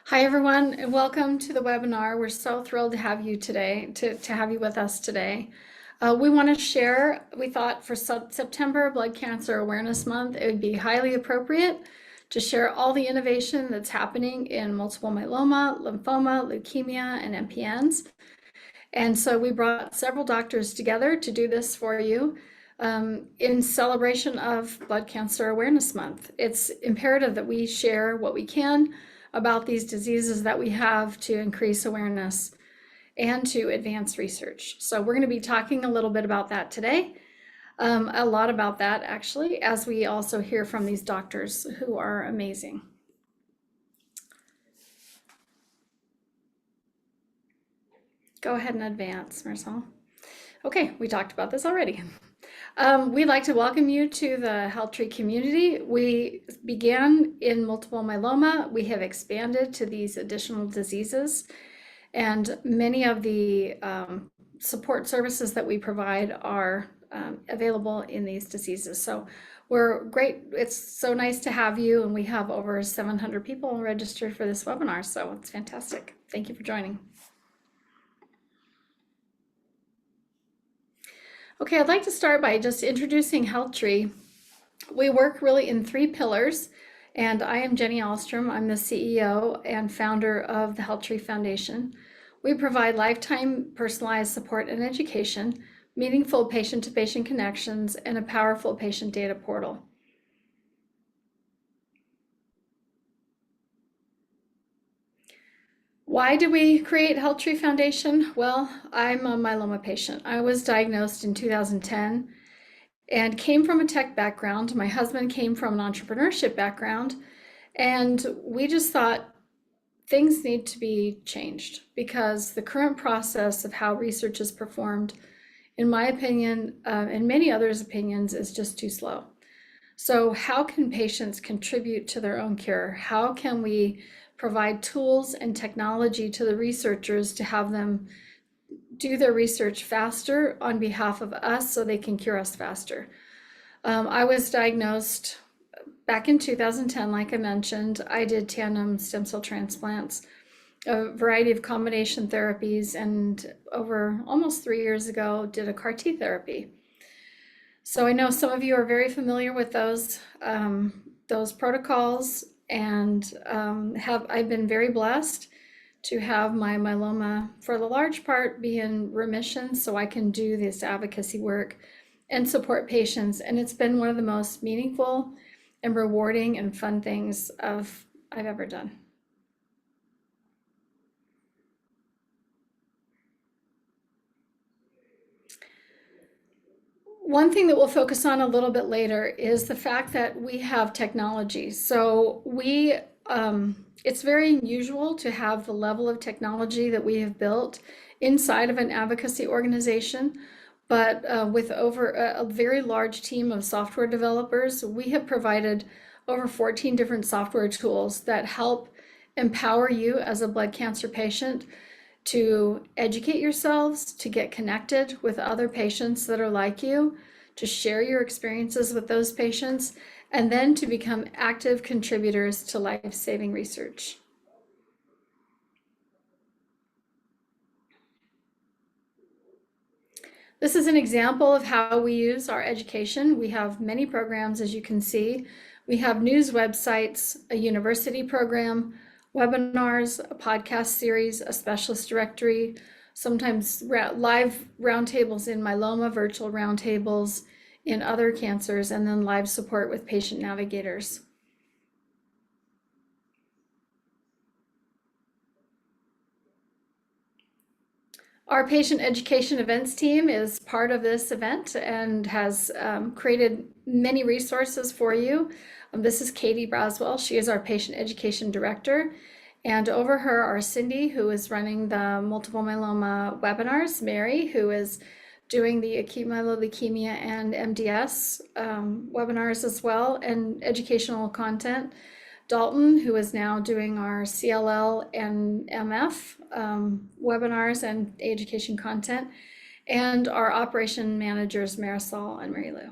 Hi, everyone, and welcome to the webinar. We're so thrilled to have you today, to have you with us today. We want to share, we thought for September Blood Cancer Awareness Month, it would be highly appropriate to share all the innovation that's happening in multiple myeloma, lymphoma, leukemia, and MPNs. And so we brought several doctors together to do this for you in celebration of Blood Cancer Awareness Month. It's imperative that we share what we can about these diseases that we have to increase awareness and to advance research. So we're going to be talking a little bit about that today, a lot about that actually, as we also hear from these doctors who are amazing. Go ahead and advance, Marcel. Okay, we talked about this already. We'd like to welcome you to the HealthTree community. We began in multiple myeloma. We have expanded to these additional diseases, and many of the support services that we provide are available in these diseases. So we're great. It's so nice to have you, and we have over 700 people registered for this webinar, so it's fantastic. Thank you for joining. Okay, I'd like to start by just introducing HealthTree. We work really in three pillars, and I am Jenny Ahlstrom. I'm the CEO and founder of the HealthTree Foundation. We provide lifetime personalized support and education, meaningful patient-to-patient connections, and a powerful patient data portal. Why did we create HealthTree Foundation? Well, I'm a myeloma patient. I was diagnosed in 2010 and came from a tech background. My husband came from an entrepreneurship background, and we just thought things need to be changed because the current process of how research is performed, in my opinion, and many others' opinions, is just too slow. So how can patients contribute to their own cure? How can we provide tools and technology to the researchers to have them do their research faster on behalf of us so they can cure us faster? I was diagnosed back in 2010, like I mentioned. I did tandem stem cell transplants, a variety of combination therapies, and over almost 3 years ago, did a CAR T therapy. So I know some of you are very familiar with those protocols, and I've been very blessed to have my myeloma, for the large part, be in remission, so I can do this advocacy work and support patients. And it's been one of the most meaningful and rewarding and fun things I've ever done. One thing that we'll focus on a little bit later is the fact that we have technology. So it's very unusual to have the level of technology that we have built inside of an advocacy organization, but with over a very large team of software developers, we have provided over 14 different software tools that help empower you as a blood cancer patient to educate yourselves, to get connected with other patients that are like you, to share your experiences with those patients, and then to become active contributors to life-saving research. This is an example of how we use our education. We have many programs, as you can see. We have news websites, a university program, webinars, a podcast series, a specialist directory, sometimes live roundtables in myeloma, virtual roundtables in other cancers, and then live support with patient navigators. Our patient education events team is part of this event and has created many resources for you. This is Katie Braswell. She is our patient education director. And over her are Cindy, who is running the multiple myeloma webinars, Mary, who is doing the acute myeloid leukemia and MDS webinars as well, and educational content. Dalton, who is now doing our CLL and MF webinars and education content, and our operation managers, Marisol and Mary Lou.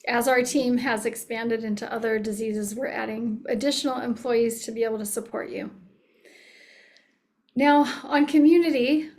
As our team has expanded into other diseases, we're adding additional employees to be able to support you. Now, on community,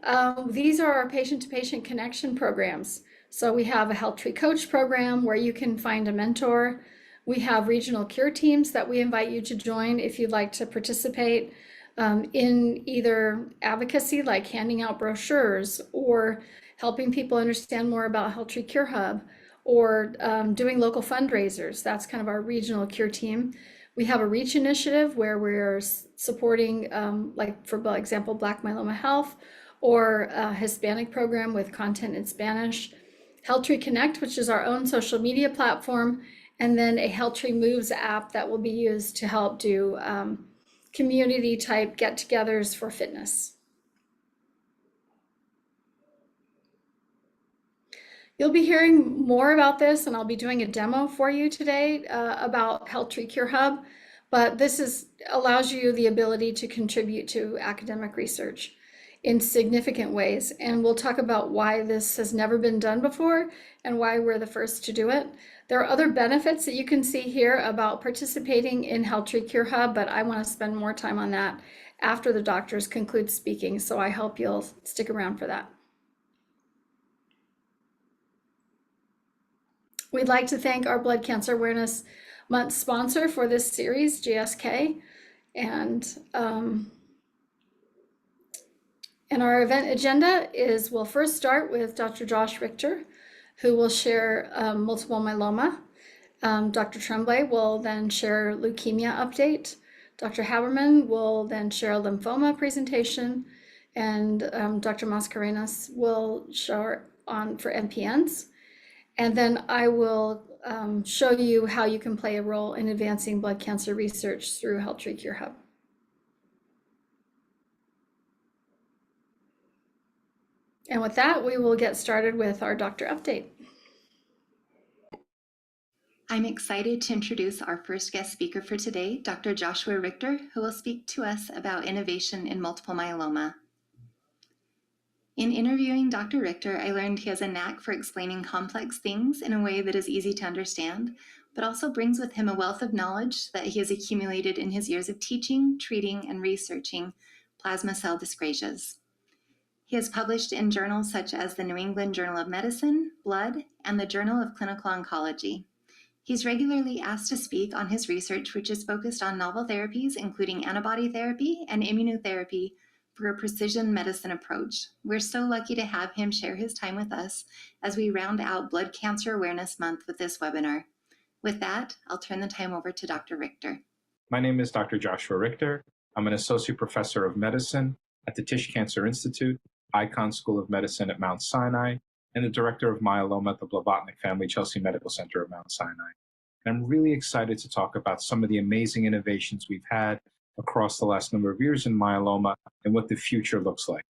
these are our patient-to-patient connection programs. So we have a HealthTree coach program where you can find a mentor. We have regional cure teams that we invite you to join if you'd like to participate in either advocacy, like handing out brochures, or helping people understand more about HealthTree Cure Hub, or doing local fundraisers. That's kind of our regional cure team. We have a REACH initiative where we're supporting, like for example, Black Myeloma Health, or a Hispanic program with content in Spanish. HealthTree Connect, which is our own social media platform, and then a HealthTree Moves app that will be used to help do community type get-togethers for fitness. You'll be hearing more about this, and I'll be doing a demo for you today about HealthTree Cure Hub, but this allows you the ability to contribute to academic research in significant ways, and we'll talk about why this has never been done before and why we're the first to do it. There are other benefits that you can see here about participating in HealthTree Cure Hub, but I want to spend more time on that after the doctors conclude speaking, so I hope you'll stick around for that. We'd like to thank our Blood Cancer Awareness Month sponsor for this series, GSK, and our event agenda is, we'll first start with Dr. Josh Richter, who will share multiple myeloma. Dr. Tremblay will then share leukemia update. Dr. Habermann will then share a lymphoma presentation, and Dr. Mascarenhas will share on for MPNs. And then I will show you how you can play a role in advancing blood cancer research through HealthTree Cure Hub. And with that, we will get started with our doctor update. I'm excited to introduce our first guest speaker for today, Dr. Joshua Richter, who will speak to us about innovation in multiple myeloma. In interviewing Dr. Richter, I learned he has a knack for explaining complex things in a way that is easy to understand, but also brings with him a wealth of knowledge that he has accumulated in his years of teaching, treating, and researching plasma cell dyscrasias. He has published in journals such as the New England Journal of Medicine, Blood, and the Journal of Clinical Oncology. He's regularly asked to speak on his research, which is focused on novel therapies, including antibody therapy and immunotherapy, for a precision medicine approach. We're so lucky to have him share his time with us as we round out Blood Cancer Awareness Month with this webinar. With that, I'll turn the time over to Dr. Richter. My name is Dr. Joshua Richter. I'm an associate professor of medicine at the Tisch Cancer Institute, Icahn School of Medicine at Mount Sinai, and the director of myeloma at the Blavatnik Family Chelsea Medical Center at Mount Sinai. And I'm really excited to talk about some of the amazing innovations we've had across the last number of years in myeloma and what the future looks like.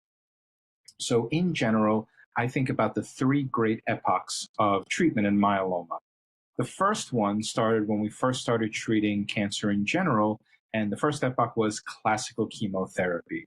So in general, I think about the three great epochs of treatment in myeloma. The first one started when we first started treating cancer in general, and the first epoch was classical chemotherapy.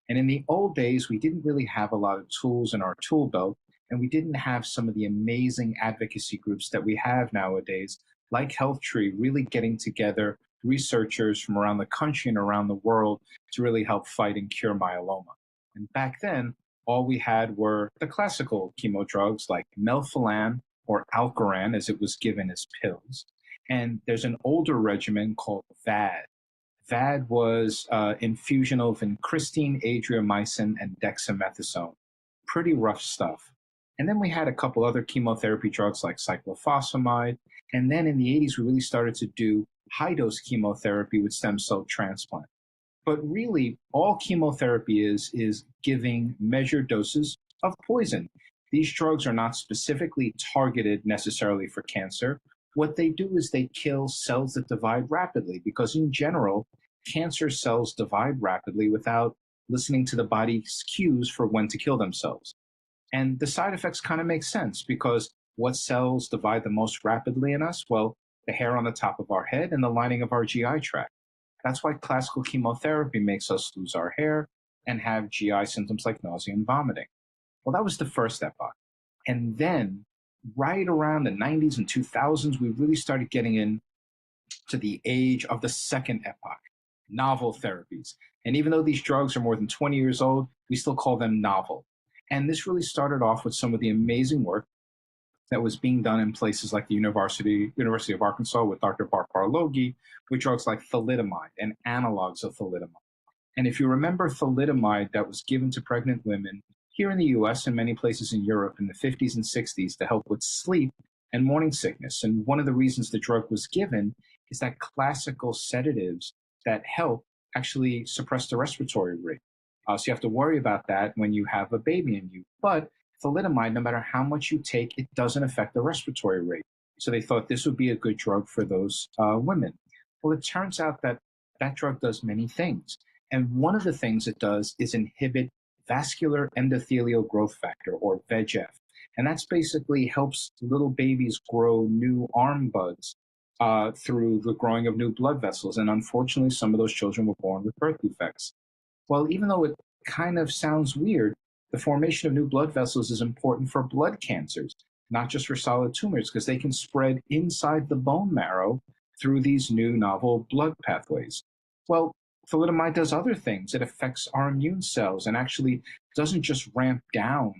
And in the old days, we didn't really have a lot of tools in our tool belt, and we didn't have some of the amazing advocacy groups that we have nowadays, like HealthTree, really getting together researchers from around the country and around the world to really help fight and cure myeloma. And back then, all we had were the classical chemo drugs like melphalan or Alkeran, as it was given as pills. And there's an older regimen called VAD. VAD was infusion of vincristine, adriamycin, and dexamethasone. Pretty rough stuff. And then we had a couple other chemotherapy drugs like cyclophosphamide. And then in the 80s, we really started to do high-dose chemotherapy with stem cell transplant. But really, all chemotherapy is giving measured doses of poison. These drugs are not specifically targeted necessarily for cancer. What they do is they kill cells that divide rapidly, because in general, cancer cells divide rapidly without listening to the body's cues for when to kill themselves. And the side effects kind of make sense, because what cells divide the most rapidly in us? Well, the hair on the top of our head and the lining of our GI tract. That's why classical chemotherapy makes us lose our hair and have GI symptoms like nausea and vomiting. Well, that was the first epoch. And then right around the 90s and 2000s, we really started getting in to the age of the second epoch, novel therapies. And even though these drugs are more than 20 years old, we still call them novel. And this really started off with some of the amazing work that was being done in places like the University of Arkansas with Dr. Barlogi, with drugs like thalidomide and analogs of thalidomide. And if you remember thalidomide that was given to pregnant women here in the US and many places in Europe in the 50s and 60s to help with sleep and morning sickness. And one of the reasons the drug was given is that classical sedatives that help actually suppress the respiratory rate. So you have to worry about that when you have a baby in you. But thalidomide, no matter how much you take, it doesn't affect the respiratory rate. So they thought this would be a good drug for those women. Well, it turns out that that drug does many things. And one of the things it does is inhibit vascular endothelial growth factor, or VEGF. And that's basically helps little babies grow new arm buds through the growing of new blood vessels. And unfortunately, some of those children were born with birth defects. Well, even though it kind of sounds weird, the formation of new blood vessels is important for blood cancers, not just for solid tumors, because they can spread inside the bone marrow through these new novel blood pathways. Well, thalidomide does other things. It affects our immune cells and actually doesn't just ramp down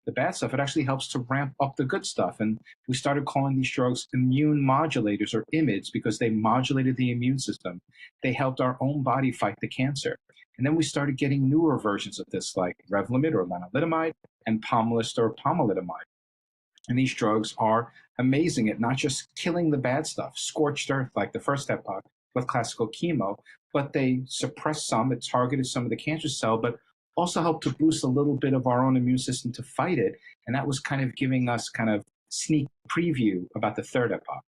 the bad stuff, it actually helps to ramp up the good stuff. And we started calling these drugs immune modulators, or IMIDs, because they modulated the immune system. They helped our own body fight the cancer. And then we started getting newer versions of this, like Revlimid or lenalidomide and Pomalyst or pomalidomide. And these drugs are amazing at not just killing the bad stuff, scorched earth like the first epoch with classical chemo, but they suppress some, it targeted some of the cancer cell, but also helped to boost a little bit of our own immune system to fight it. And that was kind of giving us kind of sneak preview about the third epoch.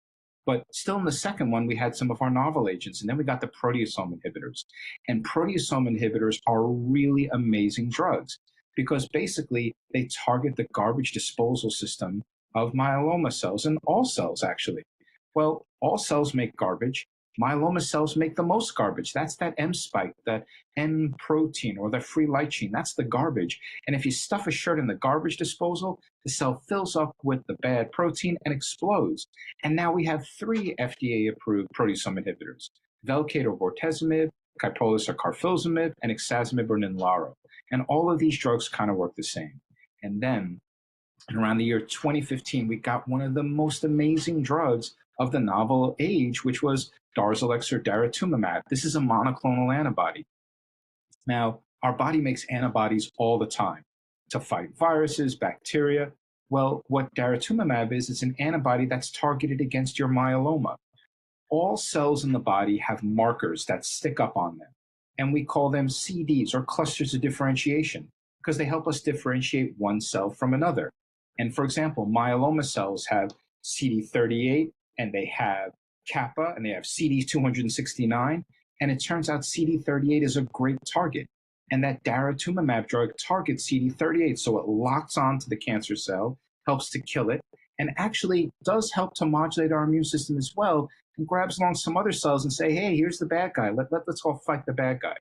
But still in the second one, we had some of our novel agents, and then we got the proteasome inhibitors. And proteasome inhibitors are really amazing drugs because basically they target the garbage disposal system of myeloma cells, and all cells actually. Well, all cells make garbage. Myeloma cells make the most garbage. That's that M spike, that N protein, or the free light chain. That's the garbage. And if you stuff a shirt in the garbage disposal, the cell fills up with the bad protein and explodes. And now we have 3 FDA-approved proteasome inhibitors: Velcade or bortezomib, Kyprolis or carfilzomib, and ixazomib or Ninlaro. And all of these drugs kind of work the same. And then around the year 2015, we got one of the most amazing drugs of the novel age, which was Darzalex or daratumumab. This is a monoclonal antibody. Now, our body makes antibodies all the time to fight viruses, bacteria. Well, what daratumumab is, it's an antibody that's targeted against your myeloma. All cells in the body have markers that stick up on them, and we call them CDs, or clusters of differentiation, because they help us differentiate one cell from another. And for example, myeloma cells have CD38, and they have kappa, and they have CD269, and it turns out CD38 is a great target. And that daratumumab drug targets CD38, so it locks onto the cancer cell, helps to kill it, and actually does help to modulate our immune system as well, and grabs along some other cells and say, hey, here's the bad guy, let's go fight the bad guy.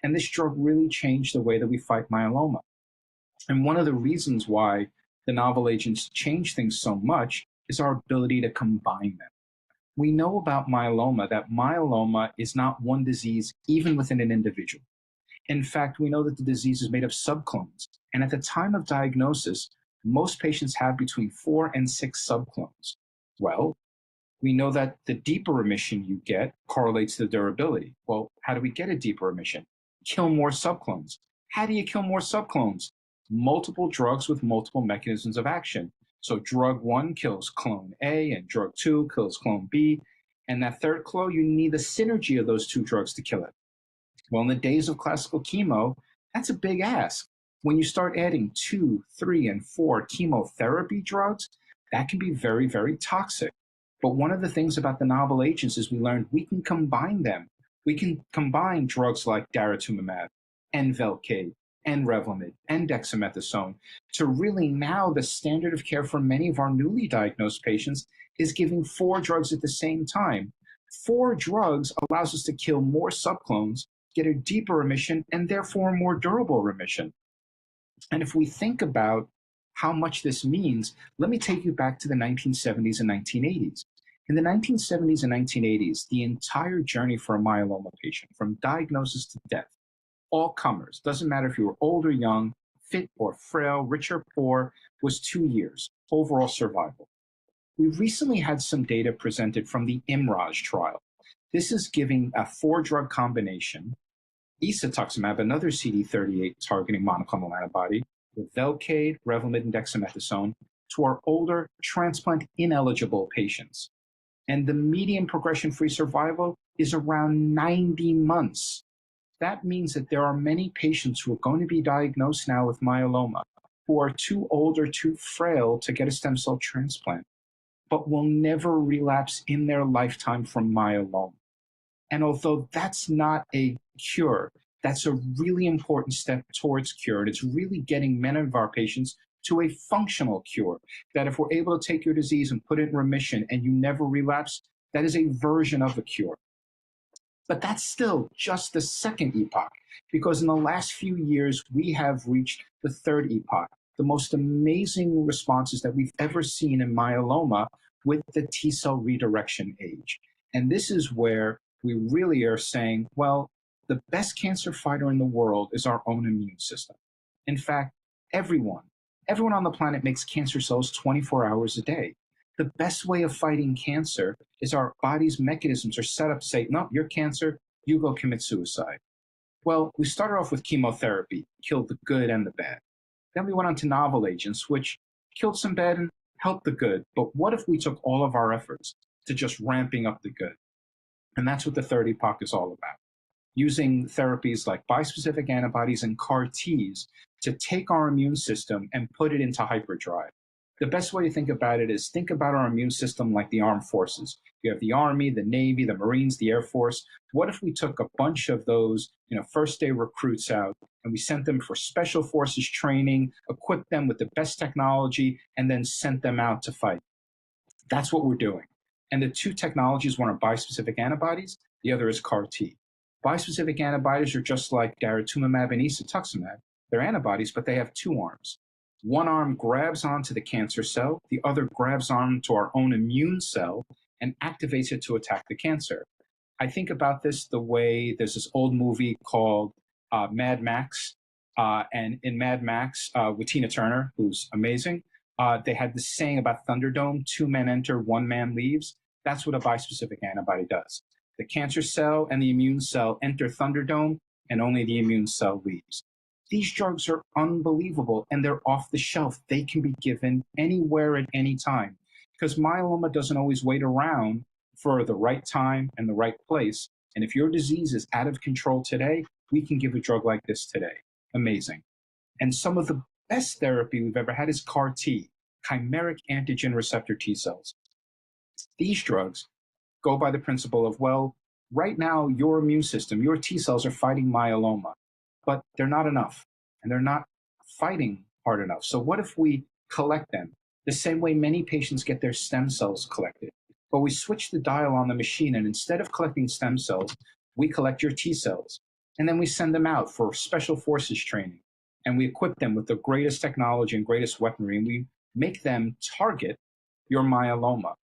And this drug really changed the way that we fight myeloma. And one of the reasons why the novel agents change things so much is our ability to combine them. We know about myeloma that myeloma is not one disease even within an individual. In fact, we know that the disease is made of subclones. And at the time of diagnosis, most patients have between 4 and 6 subclones. Well, we know that the deeper remission you get correlates to durability. Well, how do we get a deeper remission? Kill more subclones. How do you kill more subclones? Multiple drugs with multiple mechanisms of action. So drug 1 kills clone A, and drug 2 kills clone B. And that third clone, you need the synergy of those 2 drugs to kill it. Well, in the days of classical chemo, that's a big ask. When you start adding 2, 3, and 4 chemotherapy drugs, that can be very, very toxic. But one of the things about the novel agents is we learned we can combine them. We can combine drugs like daratumumab and Velcade and Revlimid and dexamethasone to really now the standard of care for many of our newly diagnosed patients is giving 4 drugs at the same time. 4 drugs allows us to kill more subclones, get a deeper remission, and therefore a more durable remission. And if we think about how much this means, let me take you back to the 1970s and 1980s. In the 1970s and 1980s, the entire journey for a myeloma patient, from diagnosis to death, all comers, doesn't matter if you were old or young, fit or frail, rich or poor, was 2 years, overall survival. We recently had some data presented from the IMRAJ trial. This is giving a 4-drug combination, isatuximab, another CD38 targeting monoclonal antibody, with Velcade, Revlimid, and dexamethasone, to our older transplant ineligible patients. And the median progression-free survival is around 90 months. That means that there are many patients who are going to be diagnosed now with myeloma who are too old or too frail to get a stem cell transplant, but will never relapse in their lifetime from myeloma. And although that's not a cure, that's a really important step towards cure. And it's really getting many of our patients to a functional cure, that if we're able to take your disease and put it in remission and you never relapse, that is a version of a cure. But that's still just the second epoch, because in the last few years, we have reached the third epoch, the most amazing responses that we've ever seen in myeloma with the T-cell redirection age. And this is where we really are saying, well, the best cancer fighter in the world is our own immune system. In fact, everyone on the planet makes cancer cells 24 hours a day. The best way of fighting cancer is our body's mechanisms are set up to say, no, you're cancer, you go commit suicide. Well, we started off with chemotherapy, killed the good and the bad. Then we went on to novel agents, which killed some bad and helped the good. But what if we took all of our efforts to just ramping up the good? And that's what the third epoch is all about. Using therapies like bispecific antibodies and CAR Ts to take our immune system and put it into hyperdrive. The best way to think about it is think about our immune system like the armed forces. You have the Army, the Navy, the Marines, the Air Force. What if we took a bunch of those, first-day recruits out and we sent them for special forces training, equipped them with the best technology, and then sent them out to fight? That's what we're doing. And the two technologies, one are bispecific antibodies, the other is CAR T. Bispecific antibodies are just like daratumumab and isatuximab. They're antibodies, but they have two arms. One arm grabs onto the cancer cell, the other grabs onto our own immune cell and activates it to attack the cancer. I think about this the way there's this old movie called Mad Max. And in Mad Max, with Tina Turner, who's amazing, they had this saying about Thunderdome, 2 men enter, 1 man leaves. That's what a bispecific antibody does. The cancer cell and the immune cell enter Thunderdome, and only the immune cell leaves. These drugs are unbelievable, and they're off the shelf. They can be given anywhere at any time, because myeloma doesn't always wait around for the right time and the right place. And if your disease is out of control today, we can give a drug like this today. Amazing. And some of the best therapy we've ever had is CAR T, chimeric antigen receptor T cells. These drugs go by the principle of, well, right now your immune system, your T cells are fighting myeloma, but they're not enough, and they're not fighting hard enough. So what if we collect them the same way many patients get their stem cells collected? But we switch the dial on the machine, and instead of collecting stem cells, we collect your T cells, and then we send them out for special forces training, and we equip them with the greatest technology and greatest weaponry, and we make them target your myeloma.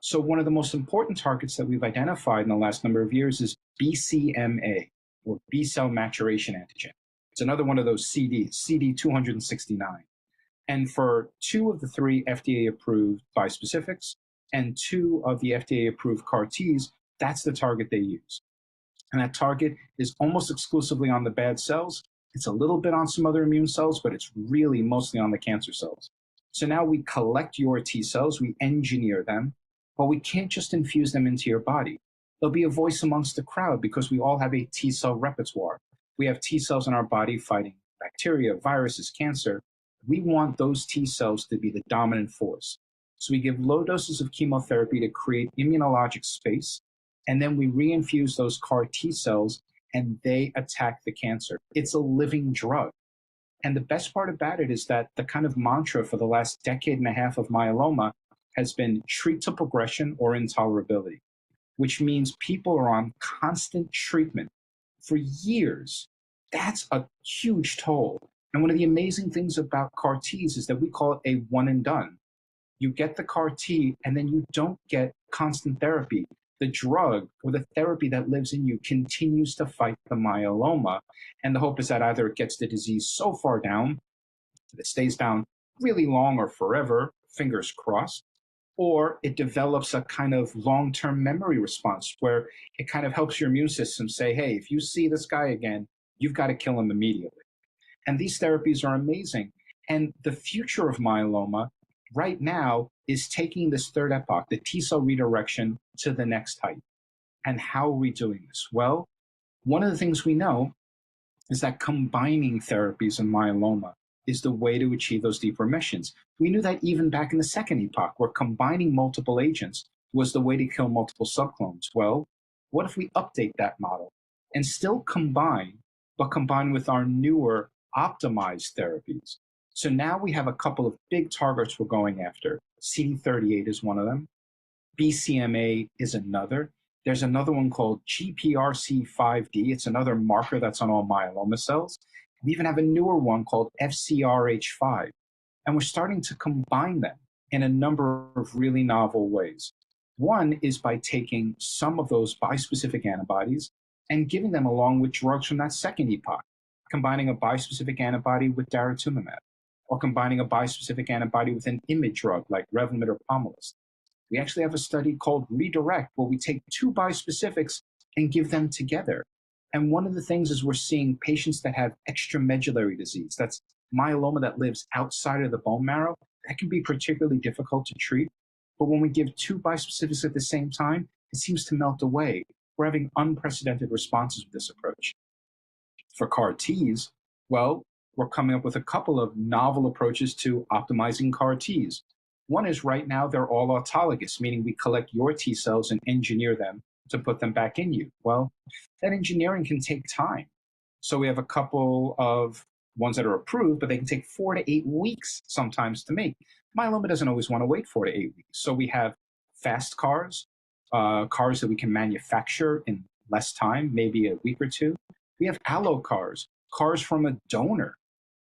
So one of the most important targets that we've identified in the last number of years is BCMA, or B-cell maturation antigen. It's another one of those CDs, CD269. And for 2 of the 3 FDA-approved bispecifics and 2 of the FDA-approved CAR Ts, that's the target they use. And that target is almost exclusively on the bad cells. It's a little bit on some other immune cells, but it's really mostly on the cancer cells. So now we collect your T cells, we engineer them, but we can't just infuse them into your body. There'll be a voice amongst the crowd because we all have a T cell repertoire. We have T cells in our body fighting bacteria, viruses, cancer. We want those T cells to be the dominant force. So we give low doses of chemotherapy to create immunologic space, and then we reinfuse those CAR T cells and they attack the cancer. It's a living drug. And the best part about it is that the kind of mantra for the last decade and a half of myeloma has been treat to progression or intolerability, which means people are on constant treatment for years. That's a huge toll. And one of the amazing things about CAR Ts is that we call it a one and done. You get the CAR T and then you don't get constant therapy. The drug or the therapy that lives in you continues to fight the myeloma. And the hope is that either it gets the disease so far down that it stays down really long or forever, fingers crossed, or it develops a kind of long-term memory response where it kind of helps your immune system say, hey, if you see this guy again, you've got to kill him immediately. And these therapies are amazing. And the future of myeloma right now is taking this third epoch, the T cell redirection, to the next height. And how are we doing this? Well, one of the things we know is that combining therapies in myeloma is the way to achieve those deep remissions. We knew that even back in the second epoch, where combining multiple agents was the way to kill multiple subclones. Well, what if we update that model and still combine, but combine with our newer optimized therapies? So now we have a couple of big targets we're going after. CD38 is one of them. BCMA is another. There's another one called GPRC5D. It's another marker that's on all myeloma cells. We even have a newer one called FCRH5. And we're starting to combine them in a number of really novel ways. One is by taking some of those bispecific antibodies and giving them along with drugs from that second epoch, combining a bispecific antibody with daratumumab, or combining a bispecific antibody with an IMiD drug like Revlimid or Pomalyst. We actually have a study called Redirect where we take two bispecifics and give them together. And one of the things is we're seeing patients that have extramedullary disease, that's myeloma that lives outside of the bone marrow, that can be particularly difficult to treat. But when we give two bispecifics at the same time, it seems to melt away. We're having unprecedented responses with this approach. For CAR Ts, well, we're coming up with a couple of novel approaches to optimizing CAR Ts. One is right now they're all autologous, meaning we collect your T cells and engineer them to put them back in you. Well, that engineering can take time. So we have a couple of ones that are approved, but they can take 4 to 8 weeks sometimes to make. Myeloma doesn't always want to wait 4 to 8 weeks. So we have fast CARs, CARs that we can manufacture in less time, maybe a week or two. We have allo CARs, CARs from a donor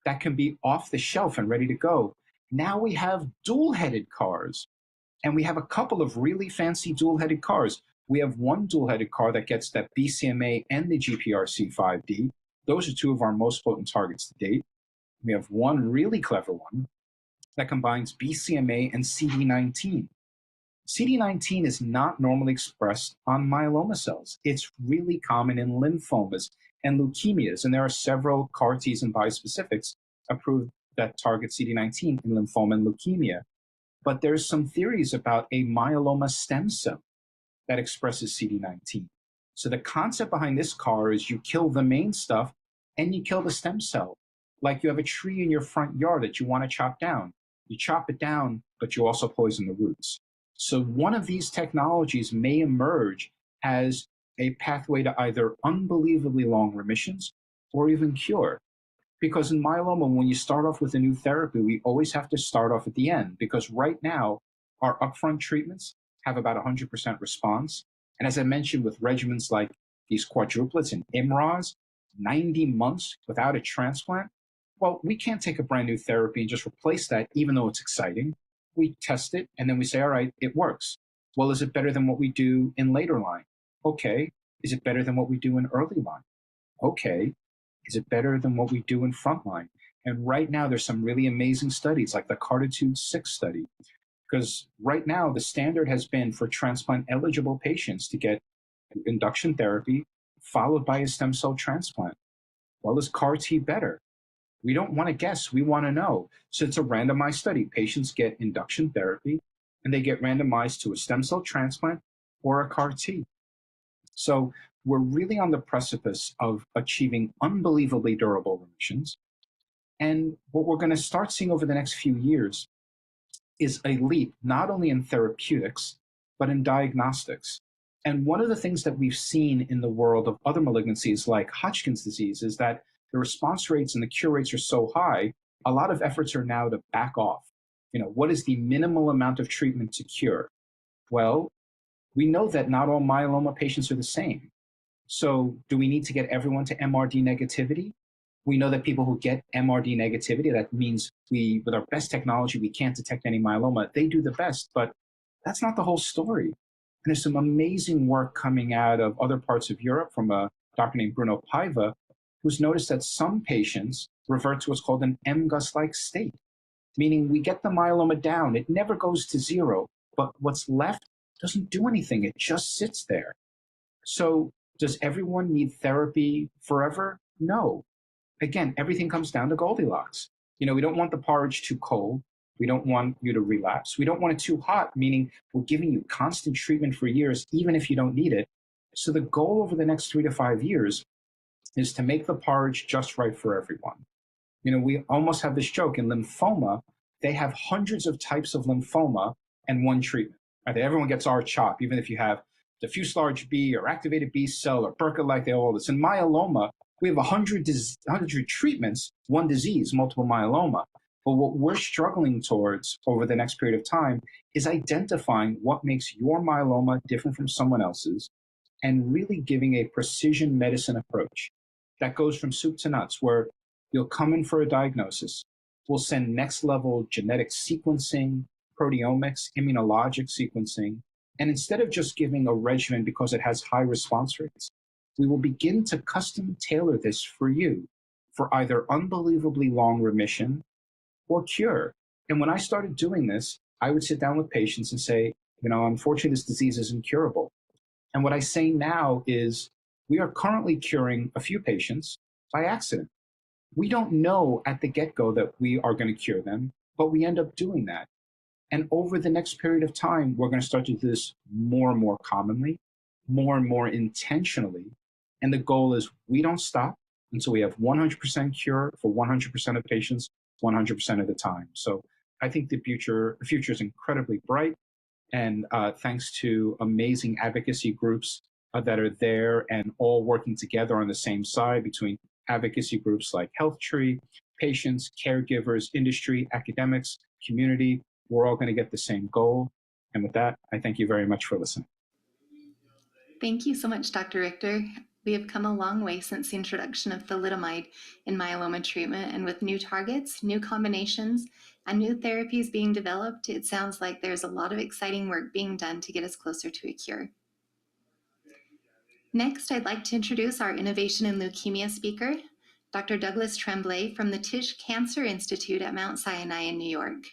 that can be off the shelf and ready to go. Now we have dual-headed CARs, and we have a couple of really fancy dual-headed CARs. We have one dual-headed CAR that gets that BCMA and the GPRC5D. Those are two of our most potent targets to date. We have one really clever one that combines BCMA and CD19. CD19 is not normally expressed on myeloma cells. It's really common in lymphomas and leukemias, and there are several CAR Ts and bispecifics approved that target CD19 in lymphoma and leukemia. But there's some theories about a myeloma stem cell that expresses CD19. So the concept behind this CAR is you kill the main stuff and you kill the stem cell. Like you have a tree in your front yard that you want to chop down. You chop it down, but you also poison the roots. So one of these technologies may emerge as a pathway to either unbelievably long remissions or even cure. Because in myeloma, when you start off with a new therapy, we always have to start off at the end, because right now, our upfront treatments have about 100% response. And as I mentioned, with regimens like these quadruplets and IMRAs, 90 months without a transplant, well, we can't take a brand new therapy and just replace that, even though it's exciting. We test it, and then we say, all right, it works. Well, is it better than what we do in later line? Okay. Is it better than what we do in early line? Okay. Is it better than what we do in frontline? And right now, there's some really amazing studies like the CARTITUDE-6 study, because right now, the standard has been for transplant-eligible patients to get induction therapy followed by a stem cell transplant. Well, is CAR T better? We don't want to guess. We want to know. So it's a randomized study. Patients get induction therapy, and they get randomized to a stem cell transplant or a CAR T. So we're really on the precipice of achieving unbelievably durable remissions. And what we're going to start seeing over the next few years is a leap, not only in therapeutics, but in diagnostics. And one of the things that we've seen in the world of other malignancies like Hodgkin's disease is that the response rates and the cure rates are so high, a lot of efforts are now to back off. What is the minimal amount of treatment to cure? Well, we know that not all myeloma patients are the same. So do we need to get everyone to MRD negativity? We know that people who get MRD negativity, that means with our best technology, we can't detect any myeloma. They do the best, but that's not the whole story. And there's some amazing work coming out of other parts of Europe from a doctor named Bruno Paiva, who's noticed that some patients revert to what's called an MGUS-like state, meaning we get the myeloma down. It never goes to zero, but what's left doesn't do anything. It just sits there. So does everyone need therapy forever? No. Again, everything comes down to Goldilocks. We don't want the porridge too cold. We don't want you to relapse. We don't want it too hot, meaning we're giving you constant treatment for years, even if you don't need it. So the goal over the next 3 to 5 years is to make the porridge just right for everyone. We almost have this joke in lymphoma, they have hundreds of types of lymphoma and one treatment. Right? Everyone gets R-CHOP, even if you have diffuse large B or activated B cell or Burkitt-like, they have all this. In myeloma, we have 100 treatments, one disease, multiple myeloma. But what we're struggling towards over the next period of time is identifying what makes your myeloma different from someone else's and really giving a precision medicine approach that goes from soup to nuts, where you'll come in for a diagnosis. We'll send next level genetic sequencing, proteomics, immunologic sequencing. And instead of just giving a regimen because it has high response rates, we will begin to custom tailor this for you for either unbelievably long remission or cure. And when I started doing this, I would sit down with patients and say, unfortunately, this disease is incurable. And what I say now is we are currently curing a few patients by accident. We don't know at the get-go that we are going to cure them, but we end up doing that. And over the next period of time, we're going to start to do this more and more commonly, more and more intentionally. And the goal is we don't stop until we have 100% cure for 100% of patients, 100% of the time. So I think the future is incredibly bright. And thanks to amazing advocacy groups that are there and all working together on the same side between advocacy groups like HealthTree, patients, caregivers, industry, academics, community, we're all going to get the same goal. And with that, I thank you very much for listening. Thank you so much, Dr. Richter. We have come a long way since the introduction of thalidomide in myeloma treatment, and with new targets, new combinations, and new therapies being developed, it sounds like there's a lot of exciting work being done to get us closer to a cure. Next, I'd like to introduce our Innovation in Leukemia speaker, Dr. Douglas Tremblay from the Tisch Cancer Institute at Mount Sinai in New York.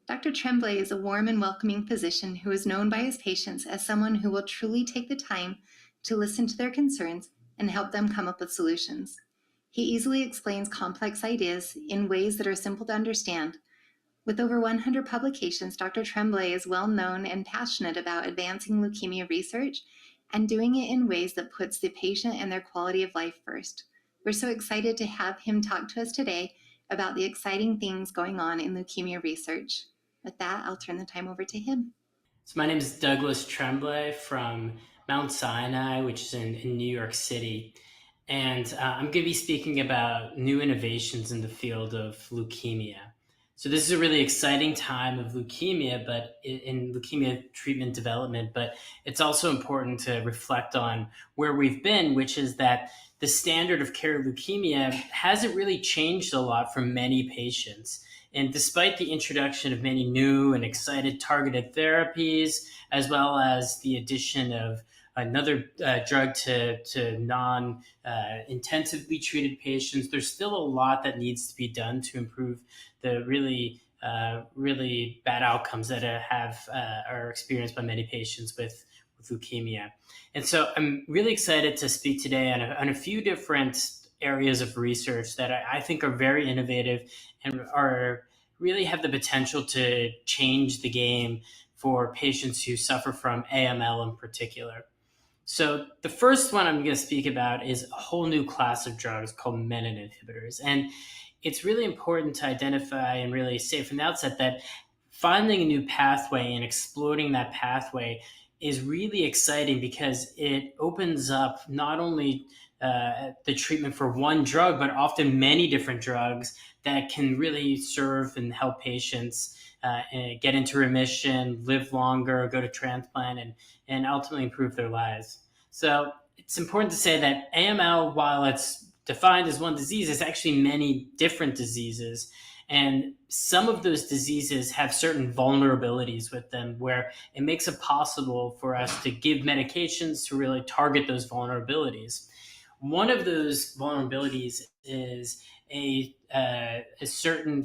Dr. Tremblay is a warm and welcoming physician who is known by his patients as someone who will truly take the time to listen to their concerns and help them come up with solutions. He easily explains complex ideas in ways that are simple to understand. With over 100 publications, Dr. Tremblay is well known and passionate about advancing leukemia research and doing it in ways that puts the patient and their quality of life first. We're so excited to have him talk to us today about the exciting things going on in leukemia research. With that, I'll turn the time over to him. So my name is Douglas Tremblay from Mount Sinai, which is in New York City. And I'm going to be speaking about new innovations in the field of leukemia. So this is a really exciting time of leukemia, but in leukemia treatment development, but it's also important to reflect on where we've been, which is that the standard of care of leukemia hasn't really changed a lot for many patients. And despite the introduction of many new and excited targeted therapies, as well as the addition of another drug to non-intensively treated patients, there's still a lot that needs to be done to improve the really bad outcomes that are experienced by many patients with leukemia. And so I'm really excited to speak today on a few different areas of research that I think are very innovative and really have the potential to change the game for patients who suffer from AML in particular. So the first one I'm going to speak about is a whole new class of drugs called menin inhibitors. And it's really important to identify and really say from the outset that finding a new pathway and exploring that pathway is really exciting because it opens up not only the treatment for one drug, but often many different drugs that can really serve and help patients get into remission, live longer, go to transplant, and ultimately improve their lives. So it's important to say that AML, while it's defined as one disease is actually many different diseases. And some of those diseases have certain vulnerabilities with them where it makes it possible for us to give medications to really target those vulnerabilities. One of those vulnerabilities is a certain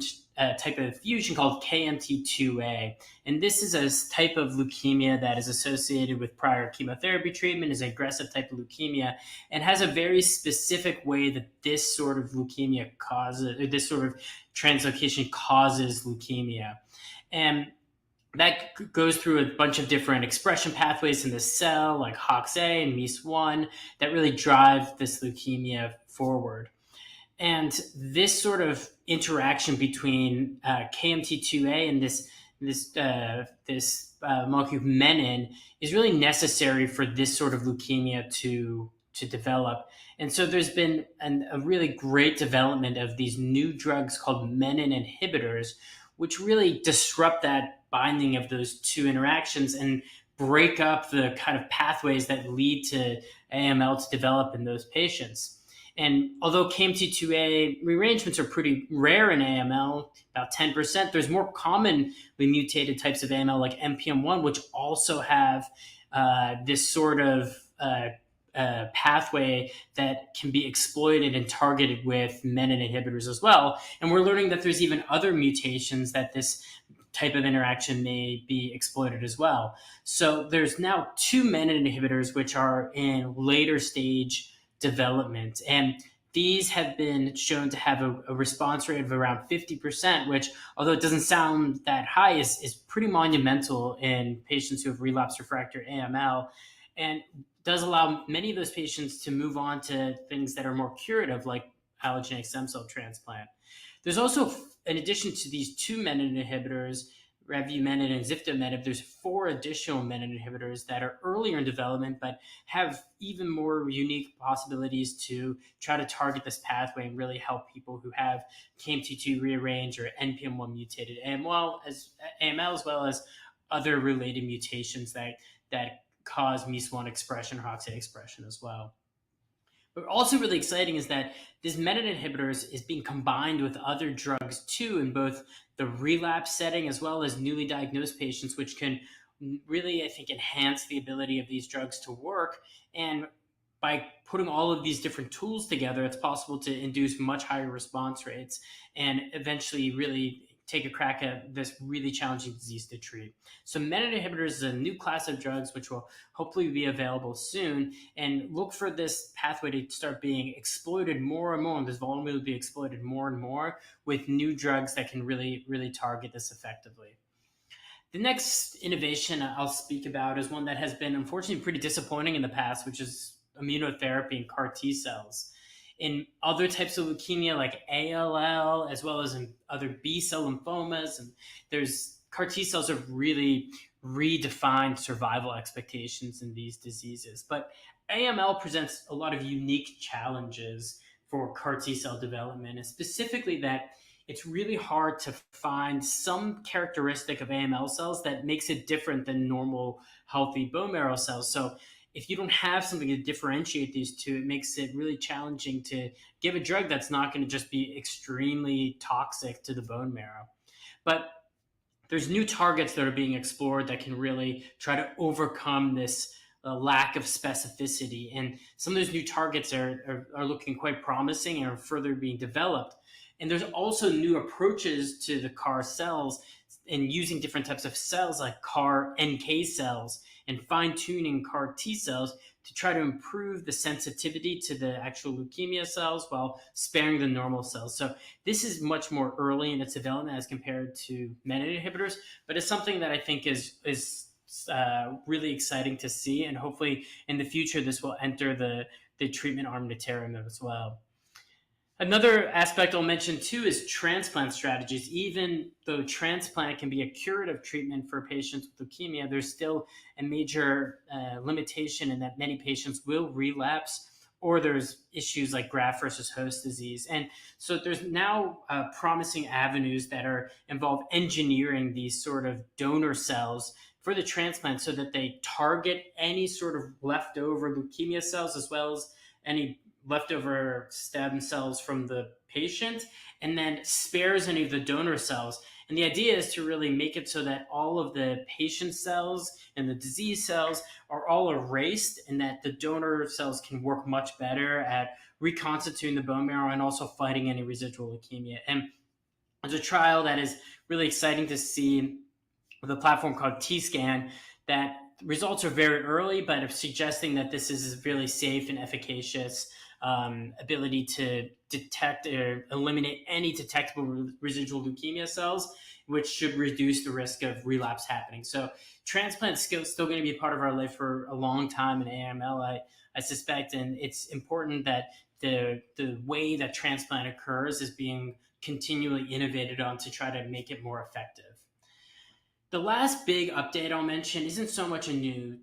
type of fusion called KMT2A. And this is a type of leukemia that is associated with prior chemotherapy treatment, is an aggressive type of leukemia, and has a very specific way that this sort of leukemia causes, or this sort of translocation causes leukemia. And that goes through a bunch of different expression pathways in the cell, like HOXA and MEIS1, that really drive this leukemia forward. And this sort of interaction between KMT2A and this molecule menin is really necessary for this sort of leukemia to develop. And so there's been a really great development of these new drugs called menin inhibitors, which really disrupt that binding of those two interactions and break up the kind of pathways that lead to AML to develop in those patients. And although KMT2A rearrangements are pretty rare in AML, about 10%, there's more commonly mutated types of AML like NPM1, which also have this sort of pathway that can be exploited and targeted with menin inhibitors as well. And we're learning that there's even other mutations that this type of interaction may be exploited as well. So there's now 2 menin inhibitors which are in later stage development. And these have been shown to have a response rate of around 50%, which, although it doesn't sound that high, is pretty monumental in patients who have relapsed refractory AML, and does allow many of those patients to move on to things that are more curative, like allogeneic stem cell transplant. There's also, in addition to these 2 menin inhibitors, revumenib and ziftomenib, there's 4 additional menin inhibitors that are earlier in development but have even more unique possibilities to try to target this pathway and really help people who have KMT2 rearranged or NPM1 mutated AML as well as other related mutations that cause MEIS1 expression or HOXA expression as well. But also really exciting is that this menin inhibitors is being combined with other drugs too in both the relapse setting as well as newly diagnosed patients, which can really, I think, enhance the ability of these drugs to work. And by putting all of these different tools together, it's possible to induce much higher response rates and eventually really take a crack at this really challenging disease to treat. So menin inhibitors is a new class of drugs which will hopefully be available soon, and look for this pathway to start being exploited more and more, and this vulnerability will be exploited more and more with new drugs that can really, really target this effectively. The next innovation I'll speak about is one that has been unfortunately pretty disappointing in the past, which is immunotherapy and CAR T cells. In other types of leukemia like ALL, as well as in other B-cell lymphomas, and there's CAR T cells have really redefined survival expectations in these diseases. But AML presents a lot of unique challenges for CAR T cell development, and specifically that it's really hard to find some characteristic of AML cells that makes it different than normal healthy bone marrow cells. So if you don't have something to differentiate these two, it makes it really challenging to give a drug that's not going to just be extremely toxic to the bone marrow. But there's new targets that are being explored that can really try to overcome this lack of specificity. And some of those new targets are looking quite promising and are further being developed. And there's also new approaches to the CAR cells and using different types of cells like CAR NK cells and fine-tuning CAR T cells to try to improve the sensitivity to the actual leukemia cells while sparing the normal cells. So this is much more early in its development as compared to menin inhibitors, but it's something that I think is really exciting to see, and hopefully in the future this will enter the treatment armamentarium as well. Another aspect I'll mention too is transplant strategies. Even though transplant can be a curative treatment for patients with leukemia, there's still a major limitation in that many patients will relapse, or there's issues like graft versus host disease. And so there's now promising avenues that involve engineering these sort of donor cells for the transplant so that they target any sort of leftover leukemia cells as well as any leftover stem cells from the patient and then spares any of the donor cells. And the idea is to really make it so that all of the patient cells and the disease cells are all erased, and that the donor cells can work much better at reconstituting the bone marrow and also fighting any residual leukemia. And there's a trial that is really exciting to see with a platform called T-Scan that results are very early, but are suggesting that this is really safe and efficacious ability to detect or eliminate any detectable residual leukemia cells, which should reduce the risk of relapse happening. So transplant is still going to be a part of our life for a long time in AML, I suspect, and it's important that the way that transplant occurs is being continually innovated on to try to make it more effective. The last big update I'll mention isn't so much a new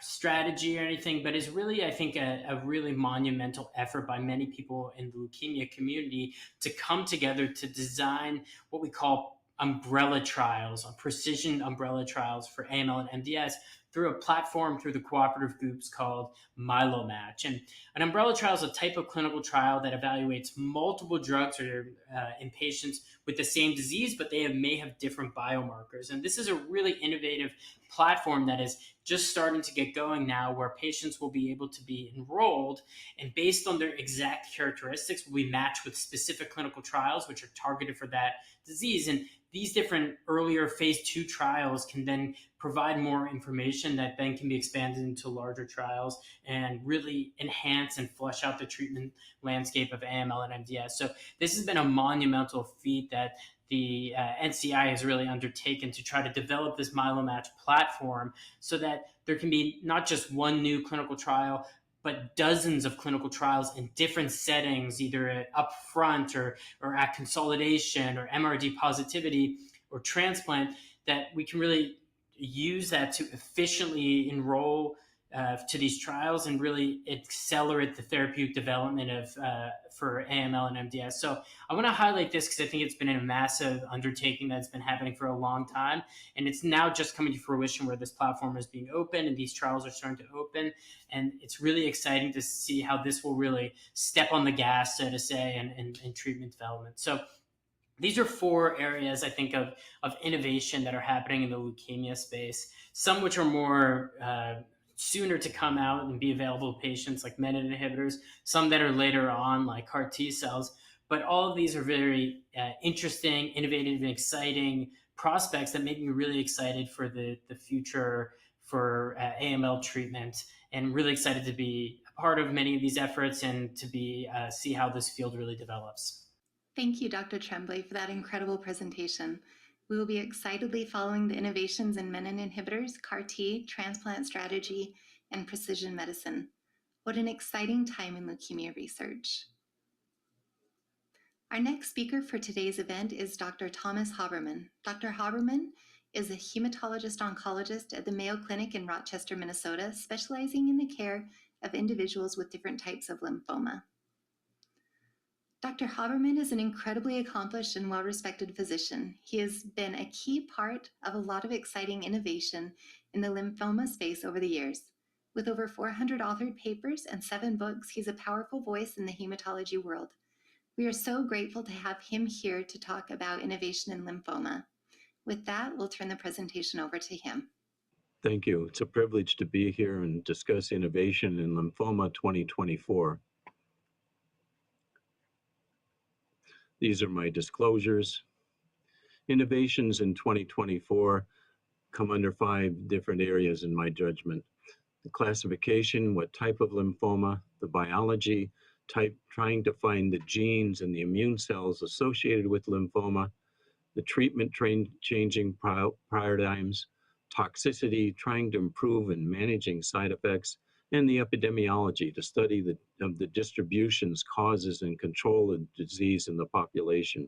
strategy or anything, but is really, I think, a really monumental effort by many people in the leukemia community to come together to design what we call umbrella trials, precision umbrella trials for AML and MDS through a platform through the cooperative groups called myeloma. And an umbrella trial is a type of clinical trial that evaluates multiple drugs in patients with the same disease, but they may have different biomarkers. And this is a really innovative platform that is just starting to get going now, where patients will be able to be enrolled, and based on their exact characteristics will be matched with specific clinical trials which are targeted for that disease. And these different earlier phase 2 trials can then provide more information that then can be expanded into larger trials and really enhance and flesh out the treatment landscape of AML and MDS. So this has been a monumental feat that the NCI has really undertaken to try to develop this MyeloMatch platform so that there can be not just one new clinical trial, but dozens of clinical trials in different settings, either up front or at consolidation or MRD positivity or transplant, that we can really use that to efficiently enroll to these trials and really accelerate the therapeutic development for AML and MDS. So I want to highlight this because I think it's been a massive undertaking that's been happening for a long time. And it's now just coming to fruition where this platform is being open and these trials are starting to open. And it's really exciting to see how this will really step on the gas, so to say, in treatment development. So these are 4 areas, I think, of innovation that are happening in the leukemia space, some which are more sooner to come out and be available to patients, like menin inhibitors, some that are later on, like CAR T cells. But all of these are very interesting, innovative, and exciting prospects that make me really excited for the future for AML treatment, and really excited to be a part of many of these efforts and to be see how this field really develops. Thank you, Dr. Tremblay, for that incredible presentation. We will be excitedly following the innovations in menin inhibitors, CAR T, transplant strategy, and precision medicine. What an exciting time in leukemia research. Our next speaker for today's event is Dr. Thomas Habermann. Dr. Habermann is a hematologist-oncologist at the Mayo Clinic in Rochester, Minnesota, specializing in the care of individuals with different types of lymphoma. Dr. Habermann is an incredibly accomplished and well-respected physician. He has been a key part of a lot of exciting innovation in the lymphoma space over the years. With over 400 authored papers and 7 books, he's a powerful voice in the hematology world. We are so grateful to have him here to talk about innovation in lymphoma. With that, we'll turn the presentation over to him. Thank you. It's a privilege to be here and discuss innovation in lymphoma 2024. These are my disclosures. Innovations in 2024 come under 5 different areas in my judgment. The classification, what type of lymphoma, the biology, type, trying to find the genes and the immune cells associated with lymphoma, the treatment changing paradigms, toxicity, trying to improve in managing side effects, and the epidemiology, to study the distributions, causes, and control of disease in the population.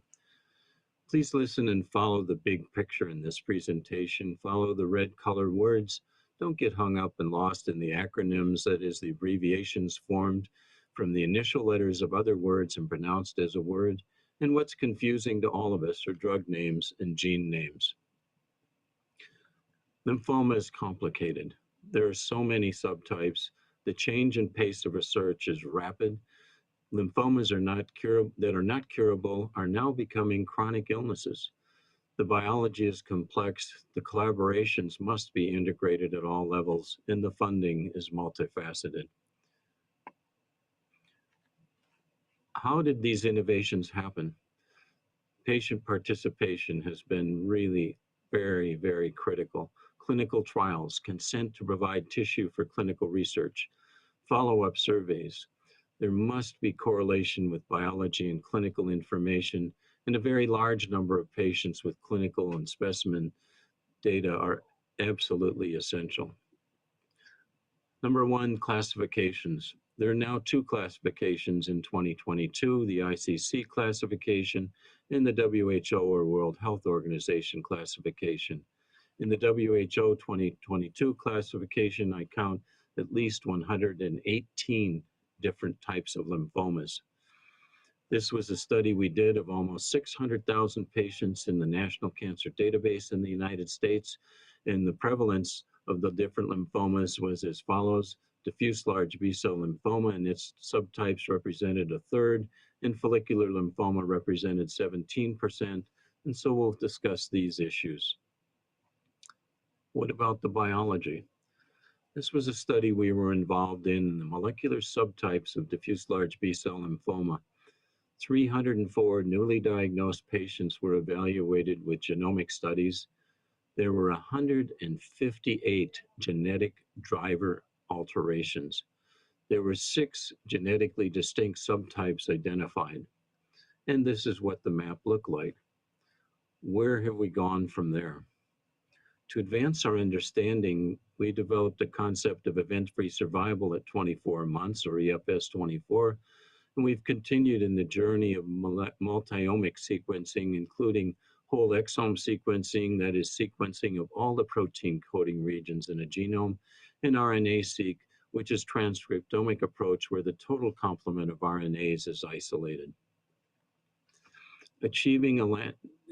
Please listen and follow the big picture in this presentation. Follow the red colored words. Don't get hung up and lost in the acronyms, that is, the abbreviations formed from the initial letters of other words and pronounced as a word. And what's confusing to all of us are drug names and gene names. Lymphoma is complicated. There are so many subtypes. The change in pace of research is rapid. Lymphomas that are not curable are now becoming chronic illnesses. The biology is complex, the collaborations must be integrated at all levels, and the funding is multifaceted. How did these innovations happen? Patient participation has been really very, very critical. Clinical trials, consent to provide tissue for clinical research, follow-up surveys. There must be correlation with biology and clinical information, and a very large number of patients with clinical and specimen data are absolutely essential. Number one, classifications. There are now two classifications in 2022, the ICC classification and the WHO or World Health Organization classification. In the WHO 2022 classification, I count at least 118 different types of lymphomas. This was a study we did of almost 600,000 patients in the National Cancer Database in the United States, and the prevalence of the different lymphomas was as follows. Diffuse large B-cell lymphoma and its subtypes represented a third, and follicular lymphoma represented 17%, and so we'll discuss these issues. What about the biology? This was a study we were involved in the molecular subtypes of diffuse large B-cell lymphoma. 304 newly diagnosed patients were evaluated with genomic studies. There were 158 genetic driver alterations. There were 6 genetically distinct subtypes identified. And this is what the map looked like. Where have we gone from there? To advance our understanding, we developed a concept of event-free survival at 24 months, or EFS 24, and we've continued in the journey of multi-omic sequencing, including whole exome sequencing, that is sequencing of all the protein coding regions in a genome, and RNA-seq, which is transcriptomic approach where the total complement of RNAs is isolated. Achieving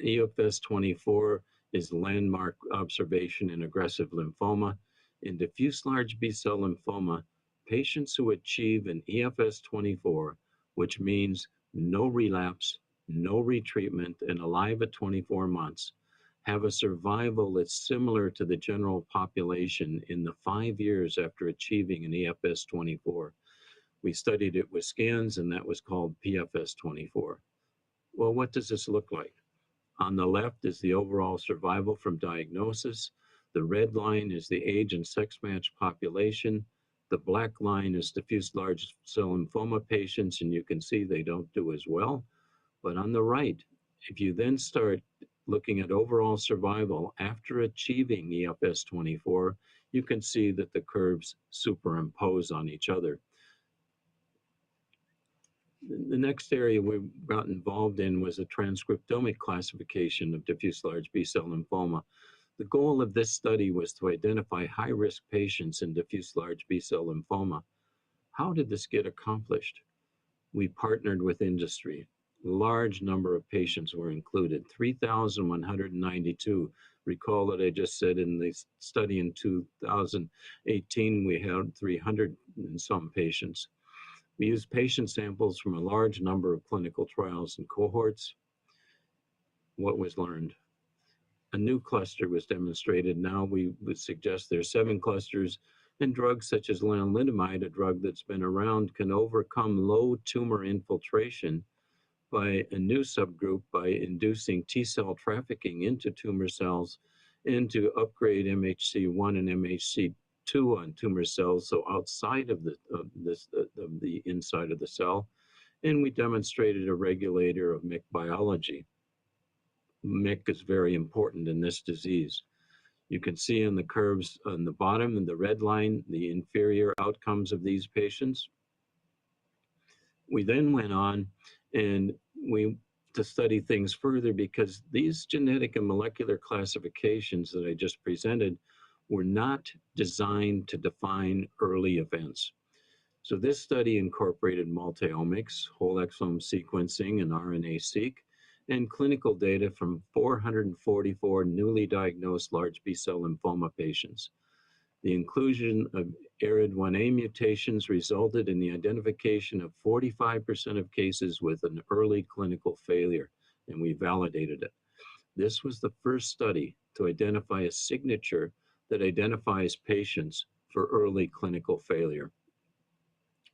EFS 24 is landmark observation in aggressive lymphoma. In diffuse large B-cell lymphoma, patients who achieve an EFS 24, which means no relapse, no retreatment, and alive at 24 months, have a survival that's similar to the general population in the 5 years after achieving an EFS 24. We studied it with scans, and that was called PFS 24. Well, what does this look like? On the left is the overall survival from diagnosis. The red line is the age and sex matched population. The black line is diffuse large cell lymphoma patients, and you can see they don't do as well. But on the right, if you then start looking at overall survival after achieving EFS 24, you can see that the curves superimpose on each other. The next area we got involved in was a transcriptomic classification of diffuse large B-cell lymphoma. The goal of this study was to identify high-risk patients in diffuse large B-cell lymphoma. How did this get accomplished? We partnered with industry. A large number of patients were included, 3,192. Recall that I just said in the study in 2018, we had 300 and some patients. We used patient samples from a large number of clinical trials and cohorts. What was learned? A new cluster was demonstrated. Now we would suggest there are 7 clusters, and drugs such as lenalidomide, a drug that's been around, can overcome low tumor infiltration by a new subgroup by inducing T-cell trafficking into tumor cells and to upgrade MHC1 and MHC2 on tumor cells, so outside of the inside of the cell. And we demonstrated a regulator of MYC biology. MYC is very important in this disease. You can see in the curves on the bottom in the red line the inferior outcomes of these patients. We then went on and to study things further, because these genetic and molecular classifications that I just presented were not designed to define early events. So this study incorporated multi-omics, whole exome sequencing, and RNA-seq, and clinical data from 444 newly diagnosed large B-cell lymphoma patients. The inclusion of ARID1A mutations resulted in the identification of 45% of cases with an early clinical failure, and we validated it. This was the first study to identify a signature that identifies patients for early clinical failure.